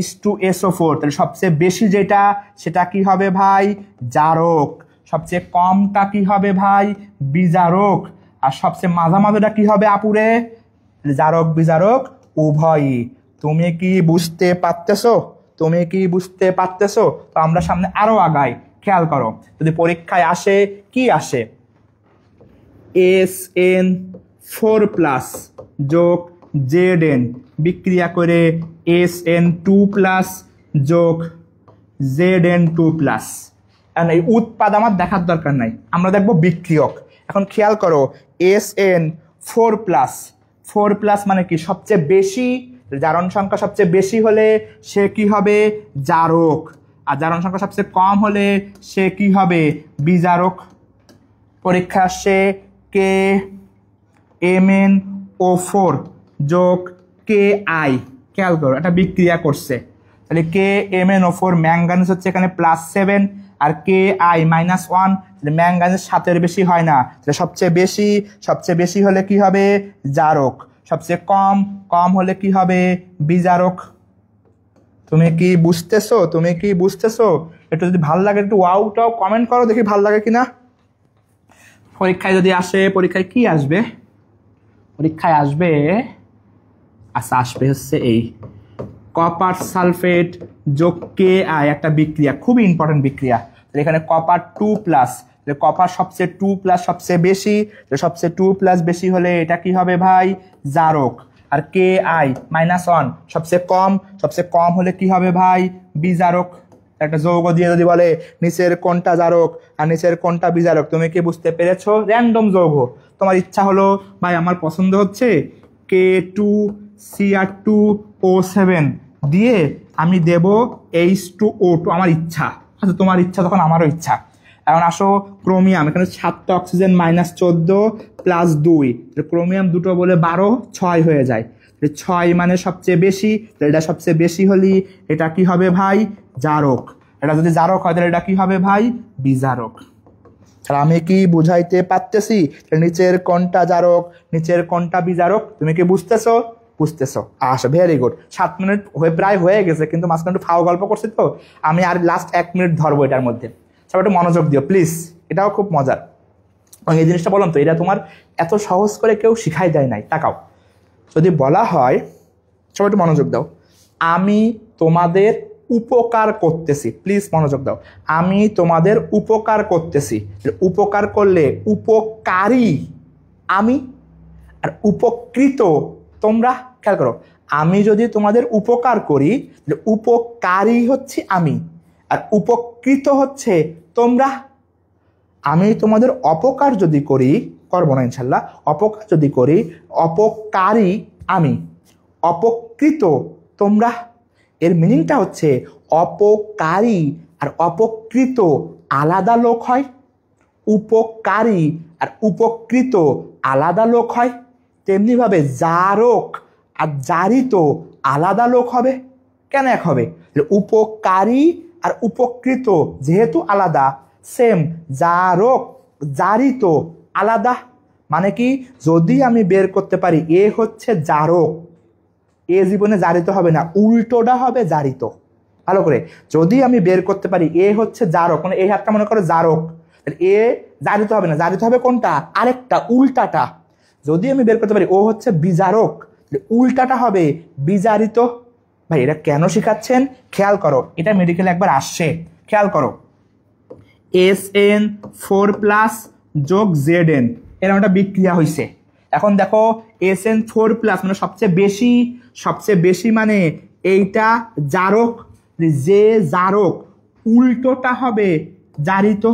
H2SO4। তাহলে সবচেয়ে বেশি যেটা সেটা কি হবে ভাই? জারক। সবচেয়ে কমটা কি হবে ভাই? বিজারক। আর সবচেয়ে মাঝামাঝিটা কি হবে আপুরে? জারক বিজারক উভয়ই। তুমি কি বুঝতে পারতেছো? তুমি কি বুঝতে পারতেছো? তো আমরা সামনে আরো আগাই, খেয়াল করো, যদি পরীক্ষায় আসে কি আসে? Sn4+ যোগ Zn বিক্রিয়া করে Sn2+ যোগ Zn2+। এখন এই উৎপাদ আমার দেখার দরকার নাই, আমরা দেখবো বিক্রিয়ক। এখন খেয়াল করো, Sn4+ মানে কি? সবচেয়ে বেশি জারণ সংখ্যা সবচেয়ে বেশি হলে সে কি হবে? জারক। আর জারণ সংখ্যা সবচেয়ে কম হলে সে কি হবে? বিজারক। পরীক্ষা আসছে কে MnO4 যোগ Ki, খেয়াল করো একটা বিক্রিয়া করছে, তাহলে কে MnO4 ম্যাঙ্গানিজ হচ্ছে এখানে +7 আর Ki -1, ম্যাঙ্গানিজ 7-এর বেশি হয় না, তাহলে সবচেয়ে বেশি হলে কি হবে? জারক। সবচেয়ে কম হলে কি হবে? বিজারক। তুমি কি বুঝতেছো? একটু যদি ভালো লাগে একটু ওয়াওটাও কমেন্ট করো, দেখি ভালো লাগে কিনা। পরীক্ষায় যদি আসে, পরীক্ষায় কি আসবে? পরীক্ষায় আসবে, আচ্ছা আসবে হচ্ছে এই কপার সালফেট যোগ Ki, একটা বিক্রিয়া, খুবই ইম্পর্টেন্ট বিক্রিয়া। এখানে কপার 2+, কপার সবচেয়ে 2+ সবচেয়ে বেশি, সবচেয়ে 2+ বেশি হলে এটা কি হবে ভাই? জারক। আর Ki -1 সবচেয়ে কম হলে কি হবে ভাই? বিজারক। একটা যৌগ দিয়ে যদি বলে নিচের কোনটা জারক আর নিচের কোনটা বিজারক, তুমি কি বুঝতে পেরেছো? র্যান্ডম যৌগ, তোমার ইচ্ছা হলো ভাই আমার পছন্দ হচ্ছে K2Cr2O7 দিয়ে আমি দেব H2O2, আমার ইচ্ছা। আচ্ছা তোমার ইচ্ছা তখন আমারও ইচ্ছা। এখন আসো ক্রোমিয়াম, এখানে 7টা অক্সিজেন -14 + 2, ক্রোমিয়াম দুটো বলে 12, 6 হয়ে যায়। 6 মানে সবচেয়ে বেশি, এটা সবচেয়ে বেশি হলে এটা কি হবে ভাই? জারক। এটা যদি জারক হয় তাহলে এটা কি হবে ভাই? বিজারক। তাহলে আমি কি বুঝাইতে পারতেছি নিচের কোনটা জারক নিচের কোনটা বিজারক? তুমি কি বুঝতেছো? আচ্ছা ভেরি গুড। 7 মিনিট প্রায় হয়ে গেছে, কিন্তু মাঝখানে একটু ফাও গল্প করছি তো আমি আর লাস্ট 1 মিনিট ধরবো এটার মধ্যে। সবাই একটু মনোযোগ দিও প্লিজ, এটাও খুব মজার। এই জিনিসটা বললাম তো, এটা তোমার এত সহজ করে কেউ শিখাই দেয় নাই। তাকাও, যদি বলা হয়, সবাই একটু মনোযোগ দাও, আমি তোমাদের উপকার করতেছি, প্লিজ মনোযোগ দাও, আমি তোমাদের উপকার করতেছি। উপকার করলে উপকারী আমি আর উপকৃত তোমরা। খেয়াল করো, আমি যদি তোমাদের উপকার করি উপকারী হচ্ছে আমি আর উপকৃত হচ্ছে তোমরা। আমি তোমাদের অপকার যদি করি, করবো না ইনশাল্লাহ, অপকার যদি করি অপকারী আমি, অপকৃত তোমরা। এর মিনিংটা হচ্ছে অপকারী আর অপকৃত আলাদা লোক হয়, উপকারী আর উপকৃত আলাদা লোক হয়। তেমনিভাবে জারক আর জারিত আলাদা লোক হবে। কেন এক হবে? উপকারী আর উপকৃত যেহেতু আলাদা, সেম জারক জারিত আলাদা। মানে কি, যদি আমি বের করতে পারি এ হচ্ছে জারক, এ জীবনে জারিত হবে না, উল্টোটা হবে জারিত। ভালো করে যদি আমি বের করতে পারি এ হচ্ছে জারক, মানে এই হাতটা মনে করো জারক, এ জারিত হবে না, জারিত হবে কোনটা? আরেকটা, উল্টাটা। যদি আমি বের করতে পারি ও হচ্ছে বিজারক, উল্টাটা হবে বিজারিত। ভাই এটা কেন শিখাচ্ছেন? খেয়াল করো, এটা মেডিকেলে একবার আসছে, খেয়াল করো। SN4+ যোগ Zn, এরকম একটা বিক্রিয়া হয়েছে। এখন দেখো SN4+ মানে সবচেয়ে বেশি মানে এইটা জারক, যে জারক উল্টোটা হবে জারিত।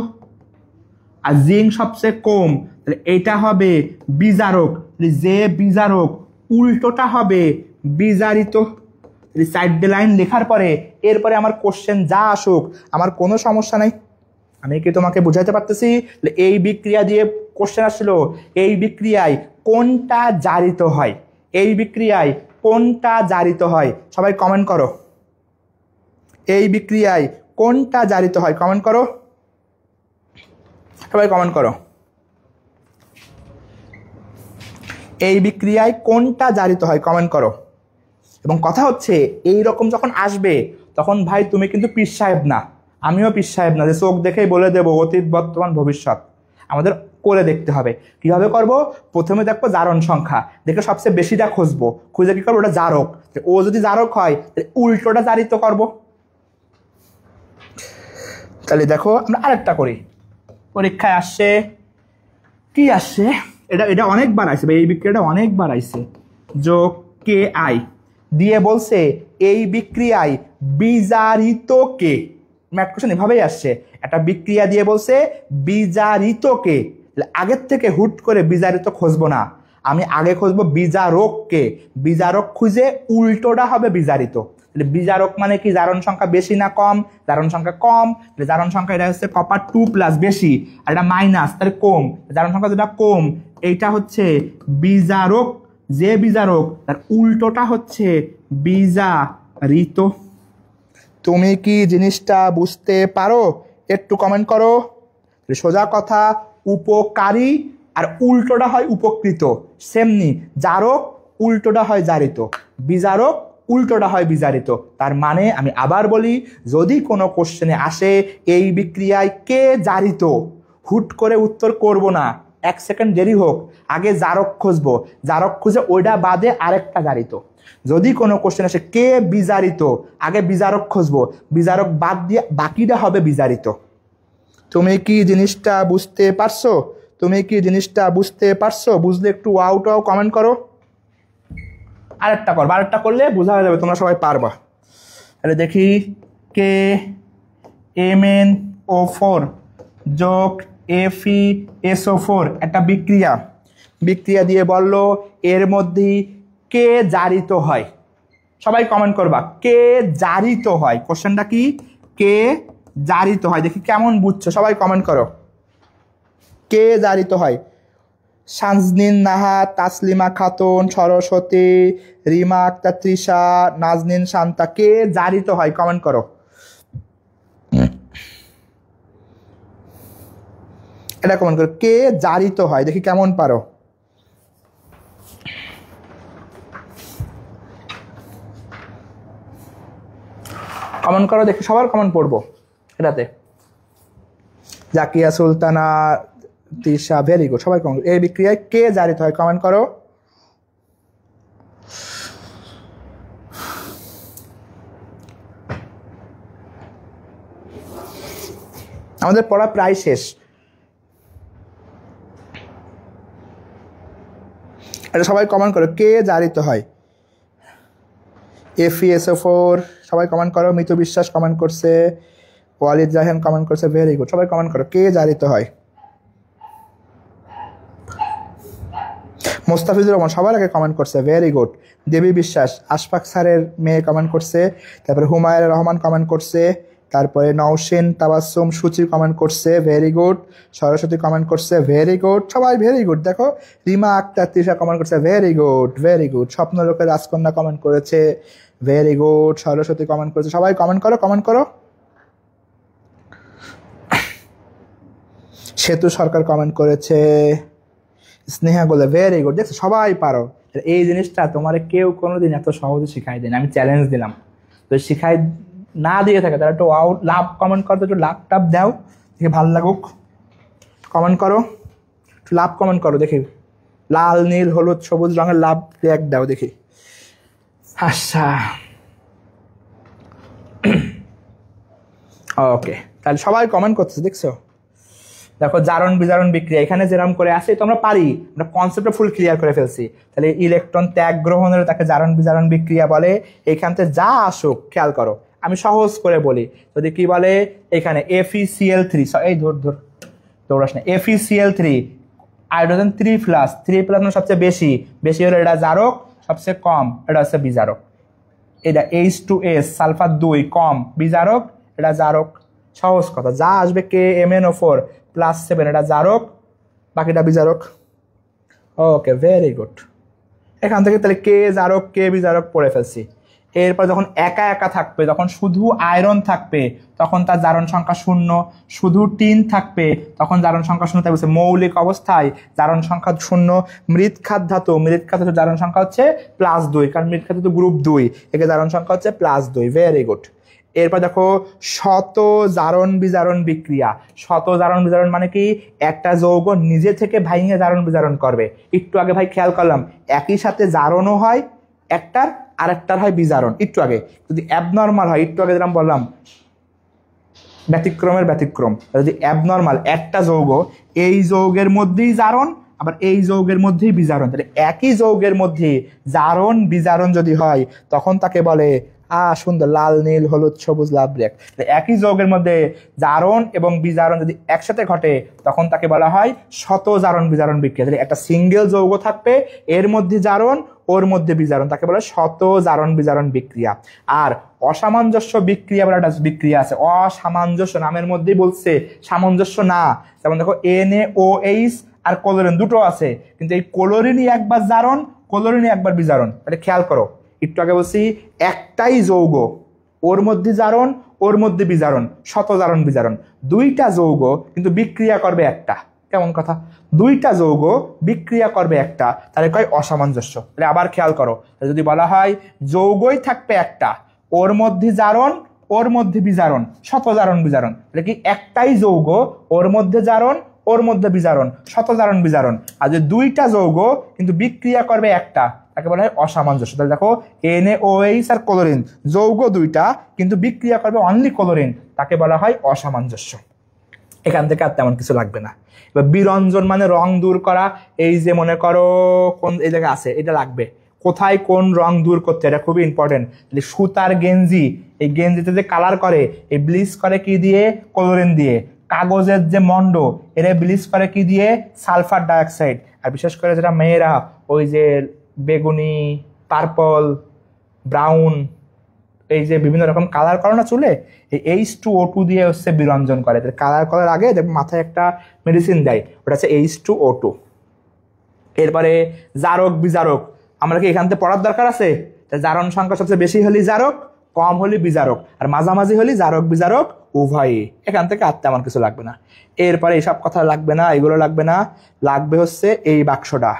আর জিঙ্ক সবচেয়ে কম, তাহলে এইটা হবে বিজারক, যে বিজারক উল্টোটা হবে বিজারিত। সাইড লাইন লেখার পরে এরপরে আমার কোশ্চেন যা আসুক আমার কোনো সমস্যা নাই। আমি কি তোমাকে বুঝাইতে পারতেছি? এই বিক্রিয়া দিয়ে কোশ্চেন আসছিল, এই বিক্রিয়ায় কোনটা জারিত হয়, এই বিক্রিয়ায় কোনটা জারিত হয়? সবাই কমেন্ট করো, এই বিক্রিয়ায় কোনটা জারিত হয়? কমেন্ট করো, সবাই কমেন্ট করো, এই বিক্রিয়ায় কোনটা জারিত হয়? কমেন্ট করো। এবং কথা হচ্ছে এই রকম যখন আসবে তখন ভাই তুমি কিন্তু পীর সাহেব না, আমিও পীর সাহেব না যে চোখ দেখেই বলে দেবো অতীত বর্তমান ভবিষ্যৎ। আমাদের করে দেখতে হবে। কিভাবে করব? প্রথমে দেখবো জারণ সংখ্যা, দেখে সবচেয়ে বেশিটা খুঁজবো, খুঁজে কি করবো? ওটা জারক, ও যদি জারক হয় তাহলে উল্টোটা জারিত করব। তাহলে দেখো আমরা আরেকটা করি, পরীক্ষায় আসছে কি আসছে, এটা অনেকবার আসছে, এই বিক্রিয়াটা অনেকবার আসছে। যোগ Ki দিয়ে বলছে এই বিক্রিয়ায় বিজারিত কে। ম্যাথ কোশ্চেন এভাবেই আসছে, একটা বিক্রিয়া দিয়ে বলছে বিজারিত কে। আগের থেকে হুট করে বিজারিত খুঁজবো না, আমি আগে খুঁজবো বিজারককে, বিজারক খুঁজে উল্টোটা হবে বিজারিত। বিজারক মানে কি, জারণ সংখ্যা বেশি না কম, জারণ সংখ্যা কম, জারণ সংখ্যা এটা হচ্ছে কপার 2 প্লাস বেশি, আর এটা মাইনাস তাহলে কম, জারণ সংখ্যা যেটা কম এইটা হচ্ছে বিজারক, যে বিজারক তার উল্টোটা হচ্ছে বিজারিত। তুমি কি জিনিসটা বুঝতে পারো? একটু কমেন্ট করো। সোজা কথা, উপকারী আর উল্টোটা হয় উপকৃত, সেমনি জারক উল্টোটা হয় জারিত, বিজারক উল্টোটা হয় বিজারিত। তার মানে আমি আবার বলি, যদি কোনো কোশ্চেনে আসে এই বিক্রিয়ায় কে জারিত, হুট করে উত্তর করব না, 1 সেকেন্ড দেরি হোক, আগে জারক খুঁজবো, জারক খুঁজে ওইটা বাদে আরেকটা জারিত। যদি কোনো কোশ্চেন আসে কে বিজারিত, আগে বিজারক খুঁজবো, বিজারক বাদ দিয়ে বাকিটা হবে বিজারিত। তুমি কি জিনিসটা বুঝতে পারছো? তুমি কি জিনিসটা বুঝতে পারছো? বুঝলে একটু ওয়াও কমেন্ট করো। আরেকটা করবো, আরেকটা করলে বোঝা হয়ে যাবে, তোমরা সবাই পারবা। তাহলে দেখি, কে MnO4 যোগ FeSO4 একটা বিক্রিয়া, বিক্রিয়া দিয়ে বললো এর মধ্যে কে জারিত হয়। সবাই কমেন্ট করবা, কে জারিত হয়। কোশ্চেনটা কি, কে জারিত হয়, দেখি কেমন বুঝছো, সবাই কমেন্ট করো। কে জারিত হয়? শানজনীন নাহা, তাসলিমা খাতুন, সরস্বতী, রিমা আক্তার তৃষা, নাজনীন শান্তা, কে জারিত হয় কমেন্ট করো। এটা কমেন্ট করো, কে জারিত হয়, দেখি কেমন পারো। কমেন্ট করো দেখি, সবার কমেন্ট পড়বো এটাতে। জাকিয়া সুলতানা, তৃষা, ভেরি গুড, সবাই কমেন্ট। এই বিক্রিয়ায় কে জারিত হয় কমেন্ট করো। আমাদের পড়া প্রায় শেষ। এটা সবাই কমেন্ট করো, কে জারিত হয়। FeSO4 সবাই কমেন্ট করো। মিতু বিশ্বাস কমেন্ট করছে, ওয়ালিদ জাহান কমেন্ট করছে, ভেরি গুড, সবাই কমেন্ট করো, কে জারিত হয়। মোস্তাফিজুর রহমান সবার আগে কমেন্ট করছে, ভেরি গুড। দেবী বিশ্বাস, আশফাক স্যারের মেয়ে কমেন্ট করছে, তারপরে হুমায়ুর রহমান কমেন্ট করছে, তারপরে নওশিন তাবাসসুম সুচি কমেন্ট করছে, ভেরি গুড। সরস্বতী কমেন্ট করছে, ভেরি গুড, সবাই ভেরি গুড। দেখো, রিমা আক্তার তৃষা কমেন্ট করছে, ভেরি গুড ভেরি গুড। স্বপ্নলোকের রাজকন্যা কমেন্ট করেছে, ভেরি গুড। সরস্বতী কমেন্ট করেছে, সবাই কমেন্ট করো, কমেন্ট করো। সেতু সরকার কমেন্ট করেছে, স্নেহা গোলে, ভেরি গুড। দেখছো সবাই পারো। এই জিনিসটা তোমার কেউ কোনোদিন এত সহজে শিখাই দেয় না, আমি চ্যালেঞ্জ দিলাম। তো শিখাই না দিয়ে থাকে তারা একটু লাভ কমেন্ট করো, একটু লাভ টাপ দাও, দেখি ভালো লাগুক। কমেন্ট করো, একটু লাভ কমেন্ট করো দেখি, লাল নীল হলুদ সবুজ রঙের লাভ এক দাও দেখি। আচ্ছা, ওকে, তাহলে সবাই কমেন্ট করছে দেখছো। দেখো, জারণ বিজারণ বিক্রিয়া এখানে যেরকম করে আসে তো আমরা পারি, আমরা কনসেপ্টটা ফুল ক্লিয়ার করে ফেলছি। তাহলে ইলেকট্রন ত্যাগ গ্রহণের তাকে জারণ বিজারণ বিক্রিয়া বলে। এইখান থেকে যা আসুক খেয়াল করো, আমি সহজ করে বলি। যদি কি বলে এখানে FeCl3, এই ধর দৌড়াস না, FeCl3 হাইড্রোজেন 3+, 3+ মানে সবচেয়ে বেশি, বেশি হলে এটা জারক, সবচেয়ে কম এটা হচ্ছে বিজারক। এটা H2S সালফার 2 কম, বিজারক, এটা জারক। সহজ কথা, যা আসবে KMnO4 +7 এটা জারক, বাকিটা বিজারক। ওকে, ভেরি গুড। এখান থেকে তাহলে কে জারক কে বিজারক পড়ে ফেলছি। এরপর যখন একা একা থাকবে, যখন শুধু আয়রন থাকবে তখন তার জারণ সংখ্যা 0, শুধু টিন থাকবে তখন জারণ সংখ্যা 0 থাকবে। মৌলিক অবস্থায় জারণ সংখ্যা 0। মৃৎখাত ধাতু, জারণ সংখ্যা হচ্ছে +2, কারণ মৃৎখাত ধাতু গ্রুপ 2, একে জারণ সংখ্যা হচ্ছে +2, ভেরি গুড। এরপর দেখো, শত জারণ বিজারণ বিক্রিয়া। শত জারণ বিজারণ মানে কি, একটা যৌগ নিজে থেকে ভাঙিয়ে জারণ বিজারণ করবে। একটু আগে ভাই খেয়াল করলাম, একই সাথে জারণও হয় একটার, আরেকটার হয় বিজারণ। একটু আগে যদি অ্যাবনর্মাল হয়, একটু আগে যেরকম বললাম ব্যতিক্রমের ব্যতিক্রম, যদি অ্যাবনর্মাল একটা যৌগ, এই যৌগের মধ্যেই জারণ আবার এই যৌগের মধ্যেই বিজারণ, তাহলে একই যৌগের মধ্যে জারণ বিজারণ যদি হয় তখন তাকে বলে সুন্দর, লাল নীল হলুদ সবুজ লাল ব্ল্যাক। একই যৌগের মধ্যে জারণ এবং বিজারণ যদি একসাথে ঘটে তখন তাকে বলা হয় শত জারণ বিজারণ বিক্রিয়া। একটা সিঙ্গেল যৌগ থাকবে, এর মধ্যে জারণ ওর মধ্যে বিজারণ, তাকে বলে শত জারণ বিজারণ বিক্রিয়া। আর অসামঞ্জস্য বিক্রিয়া বলে একটা বিক্রিয়া আছে। অসামঞ্জস্য নামের মধ্যেই বলছে, সামঞ্জস্য না। যেমন দেখো NaOH আর ক্লোরিন দুটো আছে, কিন্তু এই ক্লোরিনই একবার জারণ, ক্লোরিনই একবার বিজারণ। এটা খেয়াল করো, একটু আগে বলছি একটাই যৌগ, ওর মধ্যে জারণ ওর মধ্যে বিজারণ, শত জারণ বিজারণ। দুইটা যৌগ কিন্তু বিক্রিয়া করবে একটা। কেমন কথা? দুইটা যৌগ বিক্রিয়া করবে একটা, তাহলে কয় অসামঞ্জস্য। তাহলে আবার খেয়াল করো, যদি বলা হয় যৌগই থাকবে একটা, ওর মধ্যে জারণ ওর মধ্যে বিজারণ, শত জারণ বিজারণ, তাহলে কি একটাই যৌগ, ওর মধ্যে জারণ ওর মধ্যে বিজারণ, শত জারণ বিজারণ। আর যদি দুইটা যৌগ কিন্তু বিক্রিয়া করবে একটা, তাকে বলা হয় অসামঞ্জস্য। তাহলে দেখো NaOH আর ক্লোরিন যৌগ দুইটা কিন্তু বিক্রিয়া করবে অনলি ক্লোরিন, তাকে বলা হয় অসামঞ্জস্য। এখান থেকে আর তেমন কিছু লাগবে না। এবার বিরঞ্জন মানে রং দূর করা। এই যে মনে করো কোন এই জায়গায় আছে, এটা লাগবে। কোথায় কোন রং দূর করতে, এটা খুবই ইম্পর্টেন্ট। সুতার গেঞ্জি, এই গেঞ্জিতে যে কালার করে, এই ব্লিচ করে কি দিয়ে? ক্লোরিন দিয়ে। কাগজের যে মন্ড, এরা ব্লিচ করে কি দিয়ে? Sulphur dioxide. আর বিশেষ করে যেটা মেয়েরা ওই যে বেগুনি, পার্পল, ব্রাউন, এই যে বিভিন্ন রকম কালার করে না চুলে, এই H2O2 দিয়ে হচ্ছে বিরঞ্জন করে। কালার করার আগে মাথায় একটা মেডিসিন দেয়, ওটা হচ্ছে H2O2। এরপরে জারক বিজারক, আমরা কি এখান থেকে পড়ার দরকার আছে? জারণ সংখ্যা সবচেয়ে বেশি হলে জারক, কম হলে বিজারক, আর মাঝামাঝি হলে জারক বিজারক উভয়ই। এখান থেকে আর তেমন কিছু লাগবে না। এরপরে এইসব কথা লাগবে না, এগুলো লাগবে না। লাগবে হচ্ছে এই বাক্সটা।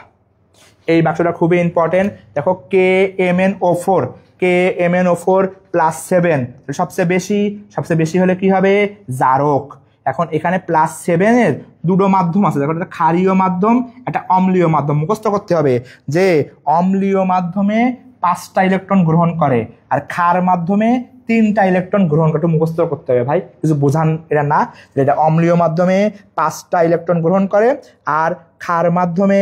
এই বাক্সটা খুবই ইম্পর্টেন্ট। দেখো KMnO4, KMnO4 +7 সবচেয়ে বেশি হলে কি হবে? জারক। এখন এখানে +7 দুটো মাধ্যম আছে, দেখো একটা ক্ষারীয় মাধ্যম, একটা অম্লীয় মাধ্যম। মুখস্থ করতে হবে যে অম্লীয় মাধ্যমে 5টা ইলেকট্রন গ্রহণ করে, আর ক্ষার মাধ্যমে 3টা ইলেকট্রন গ্রহণ করে। মুখস্থ করতে হবে ভাই, কিছু বোঝান এটা না। এটা অম্লীয় মাধ্যমে 5টা ইলেকট্রন গ্রহণ করে, আর ক্ষার মাধ্যমে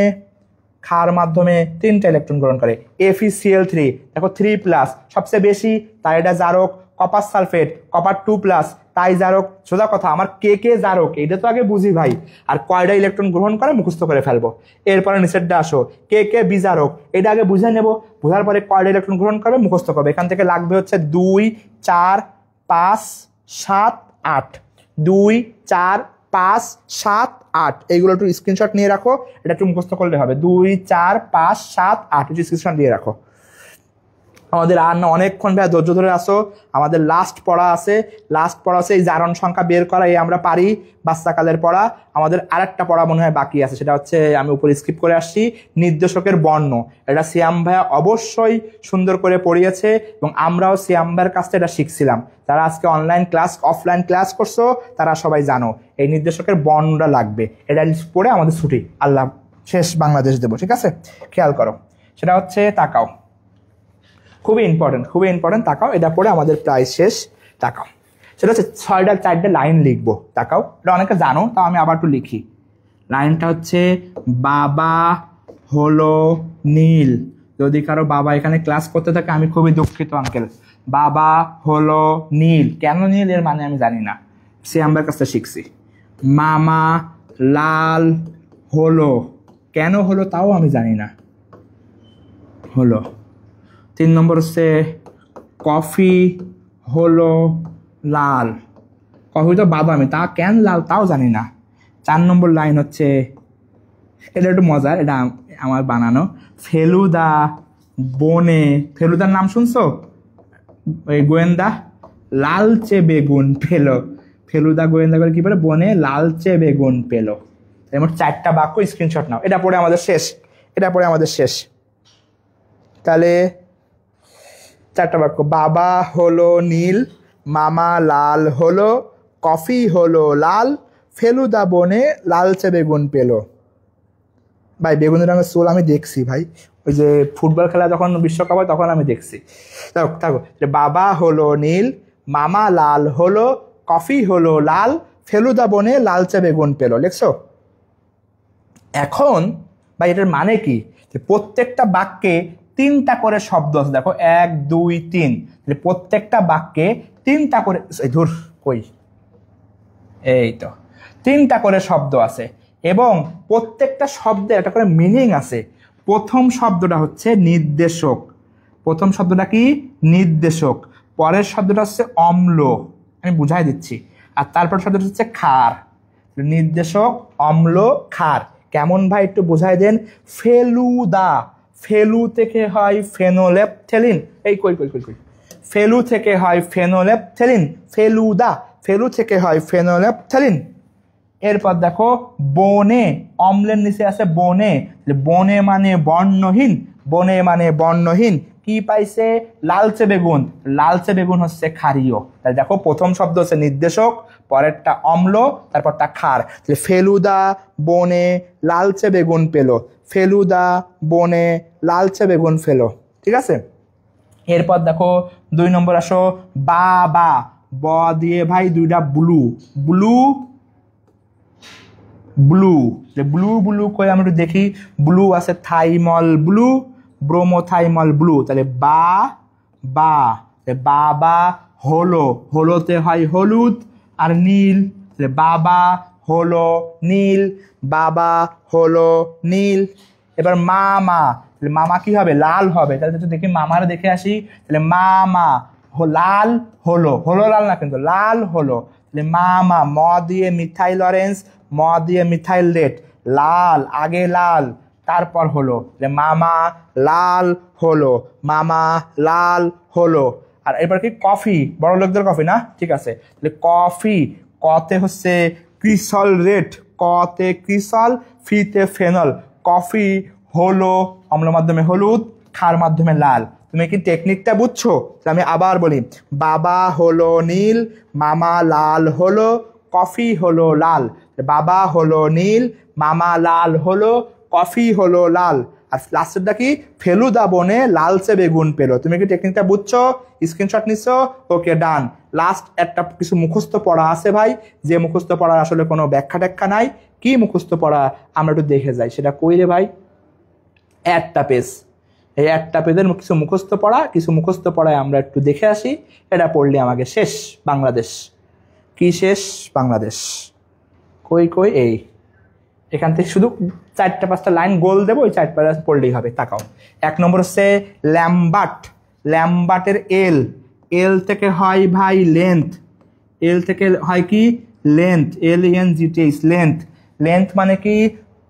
3টা ইলেকট্রন গ্রহণ করে। FeCl3 দেখো 3+, সবচেয়ে বেশি, তাই এটা জারক। কপার সালফেট, কপার 2+, তাই জারক। সোজা কথা, আমার কে জারক এটা তো আগে বুঝি ভাই, আর কয়টা ইলেকট্রন গ্রহণ করে মুখস্থ করে ফেলবো। এরপরে নিচেরটা আসো, কে বিজারক, এটা আগে বুঝে নেব, বোঝার পরে কয়টা ইলেকট্রন গ্রহণ করে মুখস্থ করবে। এখান থেকে লাগবে হচ্ছে 2, 4, 5, 7, 8। 2, 4, 5, 7, 8 এইগুলো একটু স্ক্রিনশট নিয়ে রাখো, এটা একটু মুখস্থ করলে হবে। 2, 4, 5, 7, 8 একটু স্ক্রিনশট দিয়ে রাখো। আমাদের আর না অনেকক্ষণ ভাই ধৈর্য ধরে আসো, আমাদের লাস্ট পড়া আছে এই জারণ সংখ্যা বের করা, এই আমরা পারি, বাচ্চাকালের পড়া। আমাদের আরেকটা পড়া মনে হয় বাকি আছে, সেটা হচ্ছে আমি উপরে স্কিপ করে আসছি, নির্দেশকের বর্ণ। এটা সিয়াম ভাইয়া অবশ্যই সুন্দর করে পড়িয়েছে, এবং আমরাও সিয়াম ভাইয়ের কাছ থেকে এটা শিখছিলাম। যারা আজকে অফলাইন ক্লাস করছো তারা সবাই জানো এই নির্দেশকের বর্ণটা লাগবে। এটা পড়ে আমাদের ছুটি, আল্লাহ শেষ বাংলাদেশ দেবো, ঠিক আছে? খেয়াল করো, সেটা হচ্ছে তাকাও, খুবই ইম্পর্টেন্ট, তাকাও। এটা পড়ে আমাদের প্রায় শেষ। তাকাও, সেটা হচ্ছে 4টা লাইন লিখবো। তাকাও, এটা অনেকে জানো, তাও আমি আবার একটু লিখি। লাইনটা হচ্ছে বাবা হলো নীল। যদি কারো বাবা এখানে ক্লাস করতে থাকে আমি খুবই দুঃখিত আঙ্কেল। বাবা হলো নীল, কেন নীল এর মানে আমি জানি না, সে আমার কাছে শিখছি। মামা লাল হলো, কেন হলো তাও আমি জানি না, হলো। 3 নম্বর হচ্ছে কফি হলো লাল, কফি তো বাদামি, তা কেন লাল তাও জানি না। 4 নম্বর লাইন হচ্ছে, এটা একটু মজার, এটা আমার বানানো। ফেলুদা বনে, ফেলুদার নাম শুনছো? ওই গোয়েন্দা, লালচে বেগুন পেলো। ফেলুদা গোয়েন্দা করে কি বলে? বনে লালচে বেগুন পেলো। এমন 4টা বাক্য স্ক্রিনশট নাও, এটা পড়ে আমাদের শেষ। তাহলে 4টা বাক্য, বাবা হলো নীল, মামা লাল হলো, কফি হলো লাল, ফেলুদা বনে লালচে বেগুন পেলো। ভাই বেগুনি রঙের চুল আমি দেখছি ভাই, ওই যে ফুটবল খেলা যখন বিশ্বকাপ হয় তখন আমি দেখছি। থাকো, বাবা হলো নীল, মামা লাল হলো, কফি হলো লাল, ফেলুদা বনে লালচে বেগুন পেলো। লিখছো? এখন ভাই এটার মানে কি? প্রত্যেকটা বাক্যে 3টা করে শব্দ আছে, দেখো 1 2 3, প্রত্যেকটা বাক্যে 3টা করে, ধুর কই, এই তো 3টা করে শব্দ আছে এবং প্রত্যেকটা শব্দের একটা করে মিনিং আছে। প্রথম শব্দটা হচ্ছে নির্দেশক, প্রথম শব্দটা কি নির্দেশক, পরের শব্দটা হচ্ছে অম্ল, আমি বুঝাই দিচ্ছি, আর তারপর শব্দটা হচ্ছে ক্ষার। নির্দেশক, অম্ল, ক্ষার কেমন ভাই একটু বুঝাই দেন। ফেলুদা, ফেলু থেকে হয় ফেনোলেপথেলিন, এই কই কই কই কই, ফেলু থেকে হয় ফেনোলেপথেলিন, ফেলুদা, ফেলু থেকে হয় ফেনোলেপথেলিন। এরপর দেখো বনে, অম্লের নিচে আছে বনে, বনে মানে বর্ণহীন, বনে মানে বর্ণহীন, কি পাইছে লালচে বেগুন, লালচে বেগুন হচ্ছে ক্ষারীয়। তাহলে দেখো প্রথম শব্দ হচ্ছে নির্দেশক, পরেরটা অম্ল, তারপরটা ক্ষার। তাহলে ফেলুদা বনে লালচে বেগুন পেল, ফেলুদা বনে লালচে বেগুন ফেলো, ঠিক আছে। এরপর দেখো 2 নম্বর আসো, বাবা, ব দিয়ে ভাই 2টা blue, blue blue, blue blue করে আমরা একটু দেখি, ব্লু আছে থাইমল ব্লু, ব্রোমোথাইমল ব্লু, তাহলে বা বা, বাবা হলো, হলোতে হয় হলুদ আর নীল, তাহলে বাবা হলো নীল, বাবা হলো নীল। এবার মামা, তাহলে মামা কি হবে লাল হবে, তাহলে একটু দেখি মামার দেখে আসি, তাহলে মামা লাল হলো, হলো লাল না কিন্তু লাল হলো, তাহলে মামা, ম দিয়ে মিথাইল অরেঞ্জ, ম দিয়ে মিথাইল রেড, লাল, আগে লাল তারপর হলো, মামা লাল হলো, মামা লাল হলো। আর এবার কি কফি, বড় লোকদের কফি না, ঠিক আছে, তাহলে কফি, কতে হচ্ছে ক্রিসল রেড, কতে ক্রিসল, ফিতে ফেনল, কফি হলো অম্ল মাধ্যমে হলুদ, ক্ষার মাধ্যমে লাল। তুমি কি টেকনিকটা বুঝছো? আমি আবার বলি, বাবা হলো নীল, মামা লাল হলো, কফি হলো লাল, বাবা হলো নীল, মামা লাল হলো, কফি হলো লাল, আর লাস্টেরটা কি ফেলুদা বনে লালচে বেগুন পেলো। তুমি কি টেকনিকটা বুঝছো? স্ক্রিনশট নিচ্ছ? ওকে ডান। লাস্ট একটা কিছু মুখস্থ পড়া আছে ভাই, যে মুখস্থ পড়ার আসলে কোনো ব্যাখ্যা ট্যাখ্যা নাই। কি মুখস্থ পড়া আমরা একটু দেখে যাই, সেটা কই রে ভাই, একটা পেজ, এই একটা পেজের কিছু মুখস্থ পড়া, কিছু মুখস্থ পড়ায় আমরা একটু দেখে আসি, এটা পড়লে আমাকে শেষ বাংলাদেশ। কি শেষ বাংলাদেশ, কই কই, এই এখান থেকে শুধু 4-5টা লাইন গোল দেবো, ওই 4-5 পড়লেই হবে। তাকাও, 1 নম্বর হচ্ছে ল্যাম্বার্ট, ল্যাম্বার্টের এল, এল থেকে হয় ভাই লেন্থ, এল থেকে হয় কি লেন্থ, LENGTH লেন্থ, লেন্থ মানে কি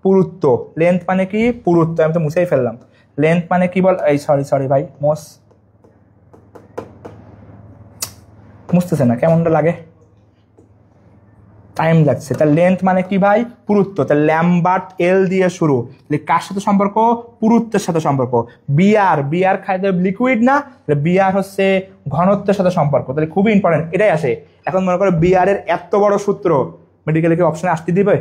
পুরুত্ব, লেন্থ মানে কি পুরুত্ব, আমি তো মুছেই ফেললাম। লেন্থ মানে কি বল, এই সরি ভাই, মুছতেছে না, কেমনটা লাগে, টাইম লাগছে। তার লেন্থ মানে কি ভাই পুরুত্ব, তাহলে ল্যাম্বার্ট এল দিয়ে শুরু, তাহলে কার সাথে সম্পর্ক, পুরুত্বের সাথে সম্পর্ক। বিয়ার, বিয়ার খাইতে লিকুইড না, বিয়ার হচ্ছে ঘনত্বের সাথে সম্পর্ক, তাহলে খুবই ইম্পর্টেন্ট এটাই আসে। এখন মনে করো বিয়ারের এত বড় সূত্র মেডিকেলে কি অপশনে আসতে দিবে?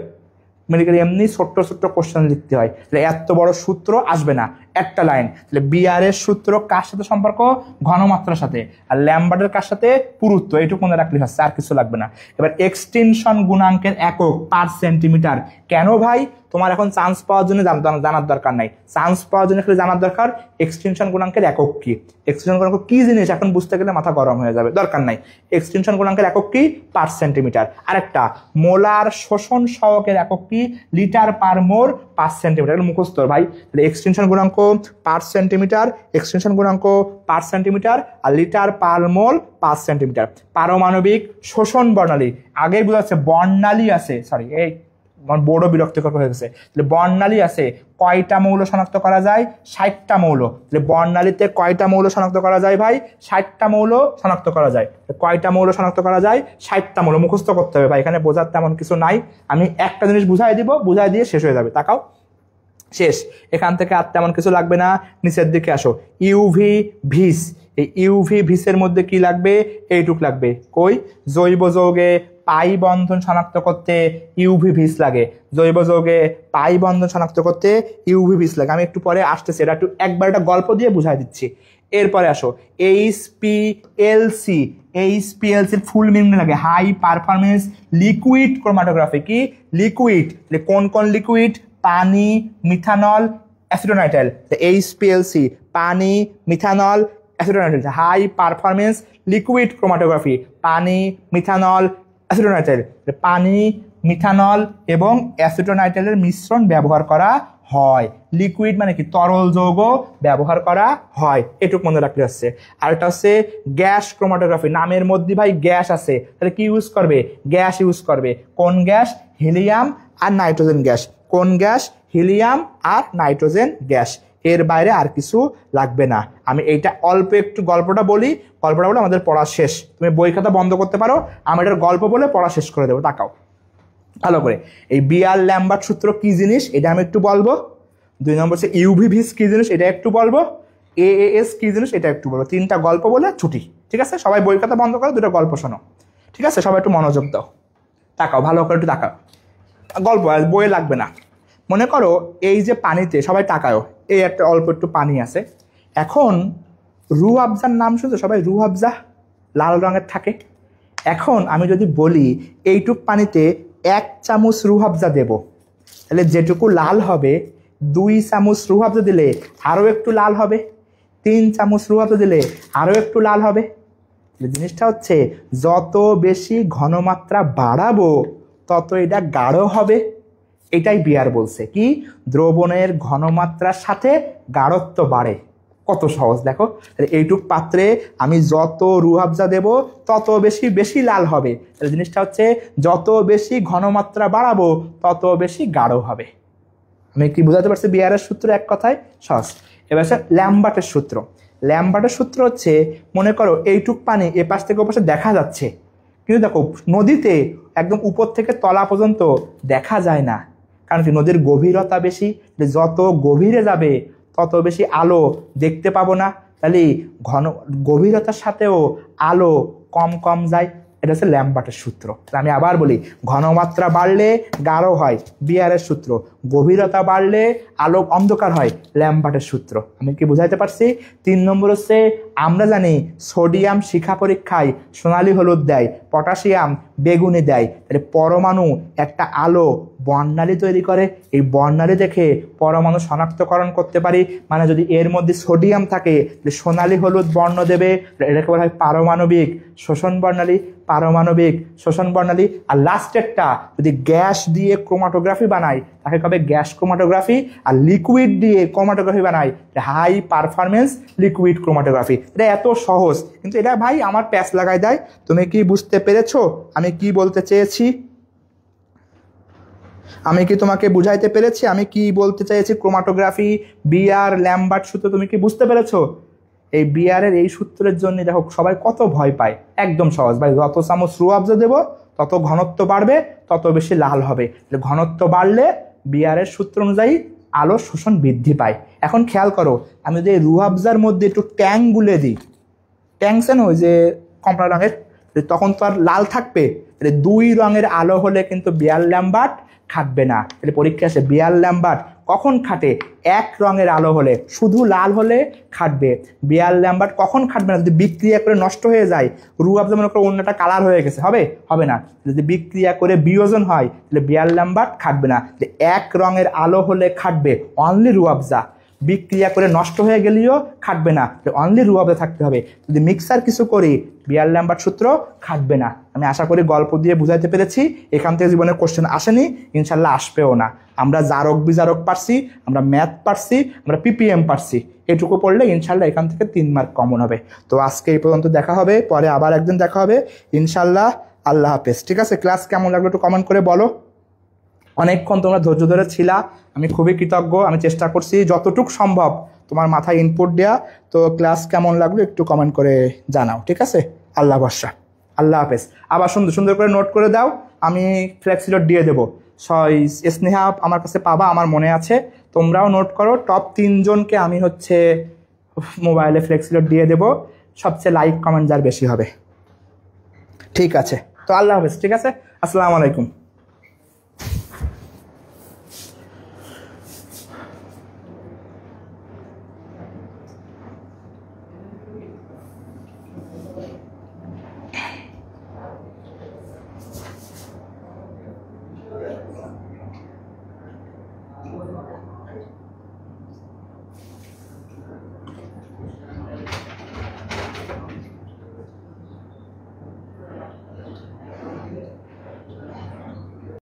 মেডিকেলে এমনি ছোট্ট ছোট্ট কোশ্চেন লিখতে হয়, তাহলে এত বড় সূত্র আসবে না, একটা লাইন। তাহলে বিয়ারের সূত্র কার সাথে সম্পর্ক, ঘনমাত্রার সাথে, আর ল্যাম্বার্টের কার সাথে, পুরুত্ব, এইটুকু মনে রাখলে হচ্ছে, আর কিছু লাগবে না। এবার এক্সটেনশন গুণাঙ্কের একক পার সেন্টিমিটার। কেন ভাই, তোমার এখন চান্স পাওয়ার জন্য জানার দরকার নাই, চান্স পাওয়ার জন্য খালি জানার দরকার এক্সটেনশন গুণাঙ্কের একক কি। এক্সটেনশন গুণাঙ্ক কি জিনিস এখন বুঝতে গেলে মাথা গরম হয়ে যাবে, দরকার নাই। এক্সটেনশন গুণাঙ্কের একক কি, পার সেন্টিমিটার। আরেকটা মোলার শোষণ সহকের একক কি, লিটার পার মোল পার সেন্টিমিটার, মুখস্থ ভাই। তাহলে এক্সটেনশন গুণাঙ্ক পার সেন্টিমিটার, এক্সটেনশন গুণাঙ্ক পার সেন্টিমিটার, আর লিটার পার মোল পার সেন্টিমিটার। পারমাণবিক শোষণ বর্ণালী, আগে বোঝাচ্ছে বর্ণালী আছে, সরি এই বড় বিরক্তিকর হয়ে গেছে। তাহলে বর্ণালী আছে, কয়টা মৌল শনাক্ত করা যায়, 60টা মৌল। তাহলে বর্ণালীতে কয়টা মৌল শনাক্ত করা যায় ভাই, 60টা মৌল শনাক্ত করা যায়। কয়টা মৌল শনাক্ত করা যায়, 60টা মৌল, মুখস্থ করতে হবে ভাই, এখানে বোঝার তেমন কিছু নাই। আমি একটা জিনিস বুঝাই দিব, বুঝাই দিয়ে শেষ হয়ে যাবে। তাকাও, শেষ, এখান থেকে আর তেমন কিছু লাগবে না। নিচের দিকে আসো, ইউভি ভিস, এই ইউভি ভিসের মধ্যে কি লাগবে, এইটুক লাগবে। কই, জৈব যৌগে পাই বন্ধন শনাক্ত করতে ইউভি ভিস লাগে, জৈব যৌগে পাই বন্ধন শনাক্ত করতে ইউভি ভিস লাগে। আমি একটু পরে আসতেছি, এটা একটু একবার একটা গল্প দিয়ে বুঝাই দিচ্ছি। এরপরে আসো HPLC, HPLC ফুল মিনিং লাগে হাই পারফরমেন্স লিকুইড ক্রোমাটোগ্রাফি। কি লিকুইড, কোন কোন লিকুইড, পানি, মিথানল, অ্যাসিটোনাইট্রাইল, HPLC, পানি methanol acetonitrile, high performance liquid chromatography, পানি মিথানল অ্যাসিটোনাইট্রাইল, পানি মিথানল এবং অ্যাসিটোনাইট্রাইলের মিশ্রণ ব্যবহার করা হয়। লিকুইড মানে কি, তরল যৌগ ব্যবহার করা হয়, এটুকু মনে রাখতে হচ্ছে। আর এটা হচ্ছে গ্যাস ক্রোমাটোগ্রাফি, নামের মধ্যে ভাই গ্যাস আছে, তাহলে কি ইউজ করবে, গ্যাস ইউজ করবে। কোন গ্যাস, হিলিয়াম আর নাইট্রোজেন গ্যাস, কোন গ্যাস, হিলিয়াম আর নাইট্রোজেন গ্যাস, এর বাইরে আর কিছু লাগবে না। আমি এইটা অল্প একটু গল্পটা বলি, গল্পটা বলে আমাদের পড়া শেষ। তুমি বই খাতা বন্ধ করতে পারো, আমি এটার গল্প বলে পড়া শেষ করে দেবো। তাকাও ভালো করে, এই বিআর ল্যাম্বার্ট সূত্র কি জিনিস এটা আমি একটু বলবো। 2 নম্বর হচ্ছে ইউভিভিস কি জিনিস এটা একটু বলবো। এএএস কি জিনিস এটা একটু বলবো। 3টা গল্প বলে ছুটি, ঠিক আছে? সবাই বই খাতা বন্ধ করো, 2টা গল্প শোনো, ঠিক আছে? সবাই একটু মনোযোগ দাও, তাকাও ভালো করে, একটু তাকাও। গল্প বইয়ে লাগবে না। মনে করো এই যে পানিতে, সবাই তাকাও, এই একটা অল্প একটু পানি আছে। এখন রুহ আফজার নাম শুনছো সবাই? রুহ আফজা লাল রঙের থাকে। এখন আমি যদি বলি এইটুক পানিতে 1 চামচ রুহ আফজা দেব, তাহলে যেটুকু লাল হবে 2 চামচ রুহ আফজা দিলে আরও একটু লাল হবে, 3 চামচ রুহ আফজা দিলে আরও একটু লাল হবে। জিনিসটা হচ্ছে যত বেশি ঘনমাত্রা বাড়াবো তত এটা গাঢ় হবে। এটাই বিয়ার বলছে কি, দ্রবণের ঘনমাত্রার সাথে গাঢ়ত্ব বাড়ে। কত সহজ দেখো। এইটুক পাত্রে আমি যত রুহ আফজা দেব তত বেশি বেশি লাল হবে। তাহলে জিনিসটা হচ্ছে যত বেশি ঘনমাত্রা বাড়াবো তত বেশি গাঢ় হবে। আমি কি বুঝাতে পারছি বিয়ারের সূত্র এক কথায়? সহজ। এবার ল্যাম্বার্টের সূত্র। ল্যাম্বার্টের সূত্র হচ্ছে, মনে করো এইটুক পানি এপাশ থেকে ওপাশে দেখা যাচ্ছে, কিন্তু দেখো নদীতে একদম উপর থেকে তলা পর্যন্ত দেখা যায় না, কারণ কি, নদীর গভীরতা বেশি। যত গভীরে যাবে তত বেশি আলো দেখতে পাবো না, তাহলে গভীরতার সাথেও আলো কম কম যায়। এটা হচ্ছে ল্যাম্বার্টের সূত্র। আমি আবার বলি, ঘনমাত্রা বাড়লে গাঢ় হয় বিয়ারের সূত্র, গভীরতা বাড়লে আলো অন্ধকার হয় ল্যাম্বার্টের সূত্র। আমি কি বুঝাইতে পারছি? 3 নম্বর হচ্ছে, আমরা জানি সোডিয়াম শিখা পরীক্ষায় সোনালী হলুদ দেয়, পটাশিয়াম বেগুনি দেয়। তাহলে পরমাণু একটা আলো বর্ণালী তৈরি করে, এই বর্ণালী দেখে পরমাণু শনাক্তকরণ করতে পারি। মানে যদি এর মধ্যে সোডিয়াম থাকে তাহলে সোনালী হলুদ বর্ণ দেবে, এটাকে বলা হয় পারমাণবিক শোষণ বর্ণালী, পারমাণবিক শোষণ বর্ণালী। আর লাস্টেরটা যদি গ্যাস দিয়ে ক্রোমাটোগ্রাফি বানাই তাকে কবে গ্যাস ক্রোমাটোগ্রাফি, আর লিকুইড দিয়ে ক্রোমাটোগ্রাফি বানাই হাই পারফরমেন্স লিকুইড ক্রোমাটোগ্রাফি। এটা এত সহজ, কিন্তু এটা ভাই আমার প্যাচ লাগাই দেয়। তুমি কি বুঝতে পেরেছো আমি কি বলতে চেয়েছি? আমি কি তোমাকে বুঝাইতে পেরেছি আমি কি বলতে চাইছি? ক্রোমাটোগ্রাফি, বিয়ার, ল্যাম্বার্ট সূত্র তুমি কি বুঝতে পেরেছো? এই বিয়ারের এই সূত্রের জন্য দেখো সবাই কত ভয় পায়। একদম সহজ ভাই, যত চামচ রুহ আফজা দেবো তত ঘনত্ব বাড়বে, তত বেশি লাল হবে। ঘনত্ব বাড়লে বিয়ারের সূত্র অনুযায়ী আলো শোষণ বৃদ্ধি পায়। এখন খেয়াল করো, আমি যদি রুহ আফজার মধ্যে একটু ট্যাং গুলে দিই, ট্যাংসেন ওই যে কমলা রঙের, তখন তো আর লাল থাকবে। 2 রঙের আলো হলে কিন্তু বিয়ার ল্যাম্বার্ট খাটবে না। তাহলে পরীক্ষা আসে বিয়ার ল্যাম্বার্ট কখন খাটে? 1 রঙের আলো হলে, শুধু লাল হলে খাটবে। বিয়ার ল্যাম্বার্ট কখন খাটবে না? যদি বিক্রিয়া করে নষ্ট হয়ে যায়, রুহ আফজা মনে করো অন্যটা কালার হয়ে গেছে, হবে না। যদি বিক্রিয়া করে বিয়োজন হয় তাহলে বিয়ার ল্যাম্বার্ট খাটবে না। 1 রঙের আলো হলে খাটবে অনলি রুহ আফজা, বিক্রিয়া করে নষ্ট হয়ে গেলেও খাটবে না, অনলি রুহ আফজা থাকতে হবে। যদি মিক্সার কিছু করি বিয়ার ল্যাম্বার্ট সূত্র খাটবে না। আমি আশা করি গল্প দিয়ে বুঝাইতে পেরেছি। এখান থেকে জীবনের কোশ্চেন আসেনি, ইনশাল্লাহ আসবেও না। আমরা জারক বিজারক পারছি, আমরা ম্যাথ পারছি, আমরা পিপিএম পারছি, এটুকু পড়লে ইনশাল্লাহ এখান থেকে 3 মার্ক কমন হবে। তো আজকে এই পর্যন্ত দেখা হবে, পরে আবার একদিন দেখা হবে ইনশাল্লাহ। আল্লাহ হাফেজ। ঠিক আছে, ক্লাস কেমন লাগলো একটু কমেন্ট করে বলো। অনেকক্ষণ তোমরা ধৈর্য ধরে ছিলা, আমি খুবই কৃতজ্ঞ। আমি চেষ্টা করছি যতটুকু সম্ভব তোমার মাথায় ইনপুট দেওয়া। তো ক্লাস কেমন লাগলো একটু কমেন্ট করে জানাও, ঠিক আছে? আল্লাহ ভরসা, আল্লাহ হাফেজ। আবার সুন্দর সুন্দর করে নোট করে দাও, আমি ফ্লেক্সিলোড দিয়ে দেবো। স্নেহা আমার কাছে পাবা, আমার মনে আছে। তোমরাও নোট করো, টপ 3 জনকে আমি হচ্ছে মোবাইলে ফ্লেক্সিলোড দিয়ে দেবো, সবচেয়ে লাইক কমেন্ট যার বেশি হবে। ঠিক আছে, তো আল্লাহ হাফেজ। ঠিক আছে, আসসালামু আলাইকুম।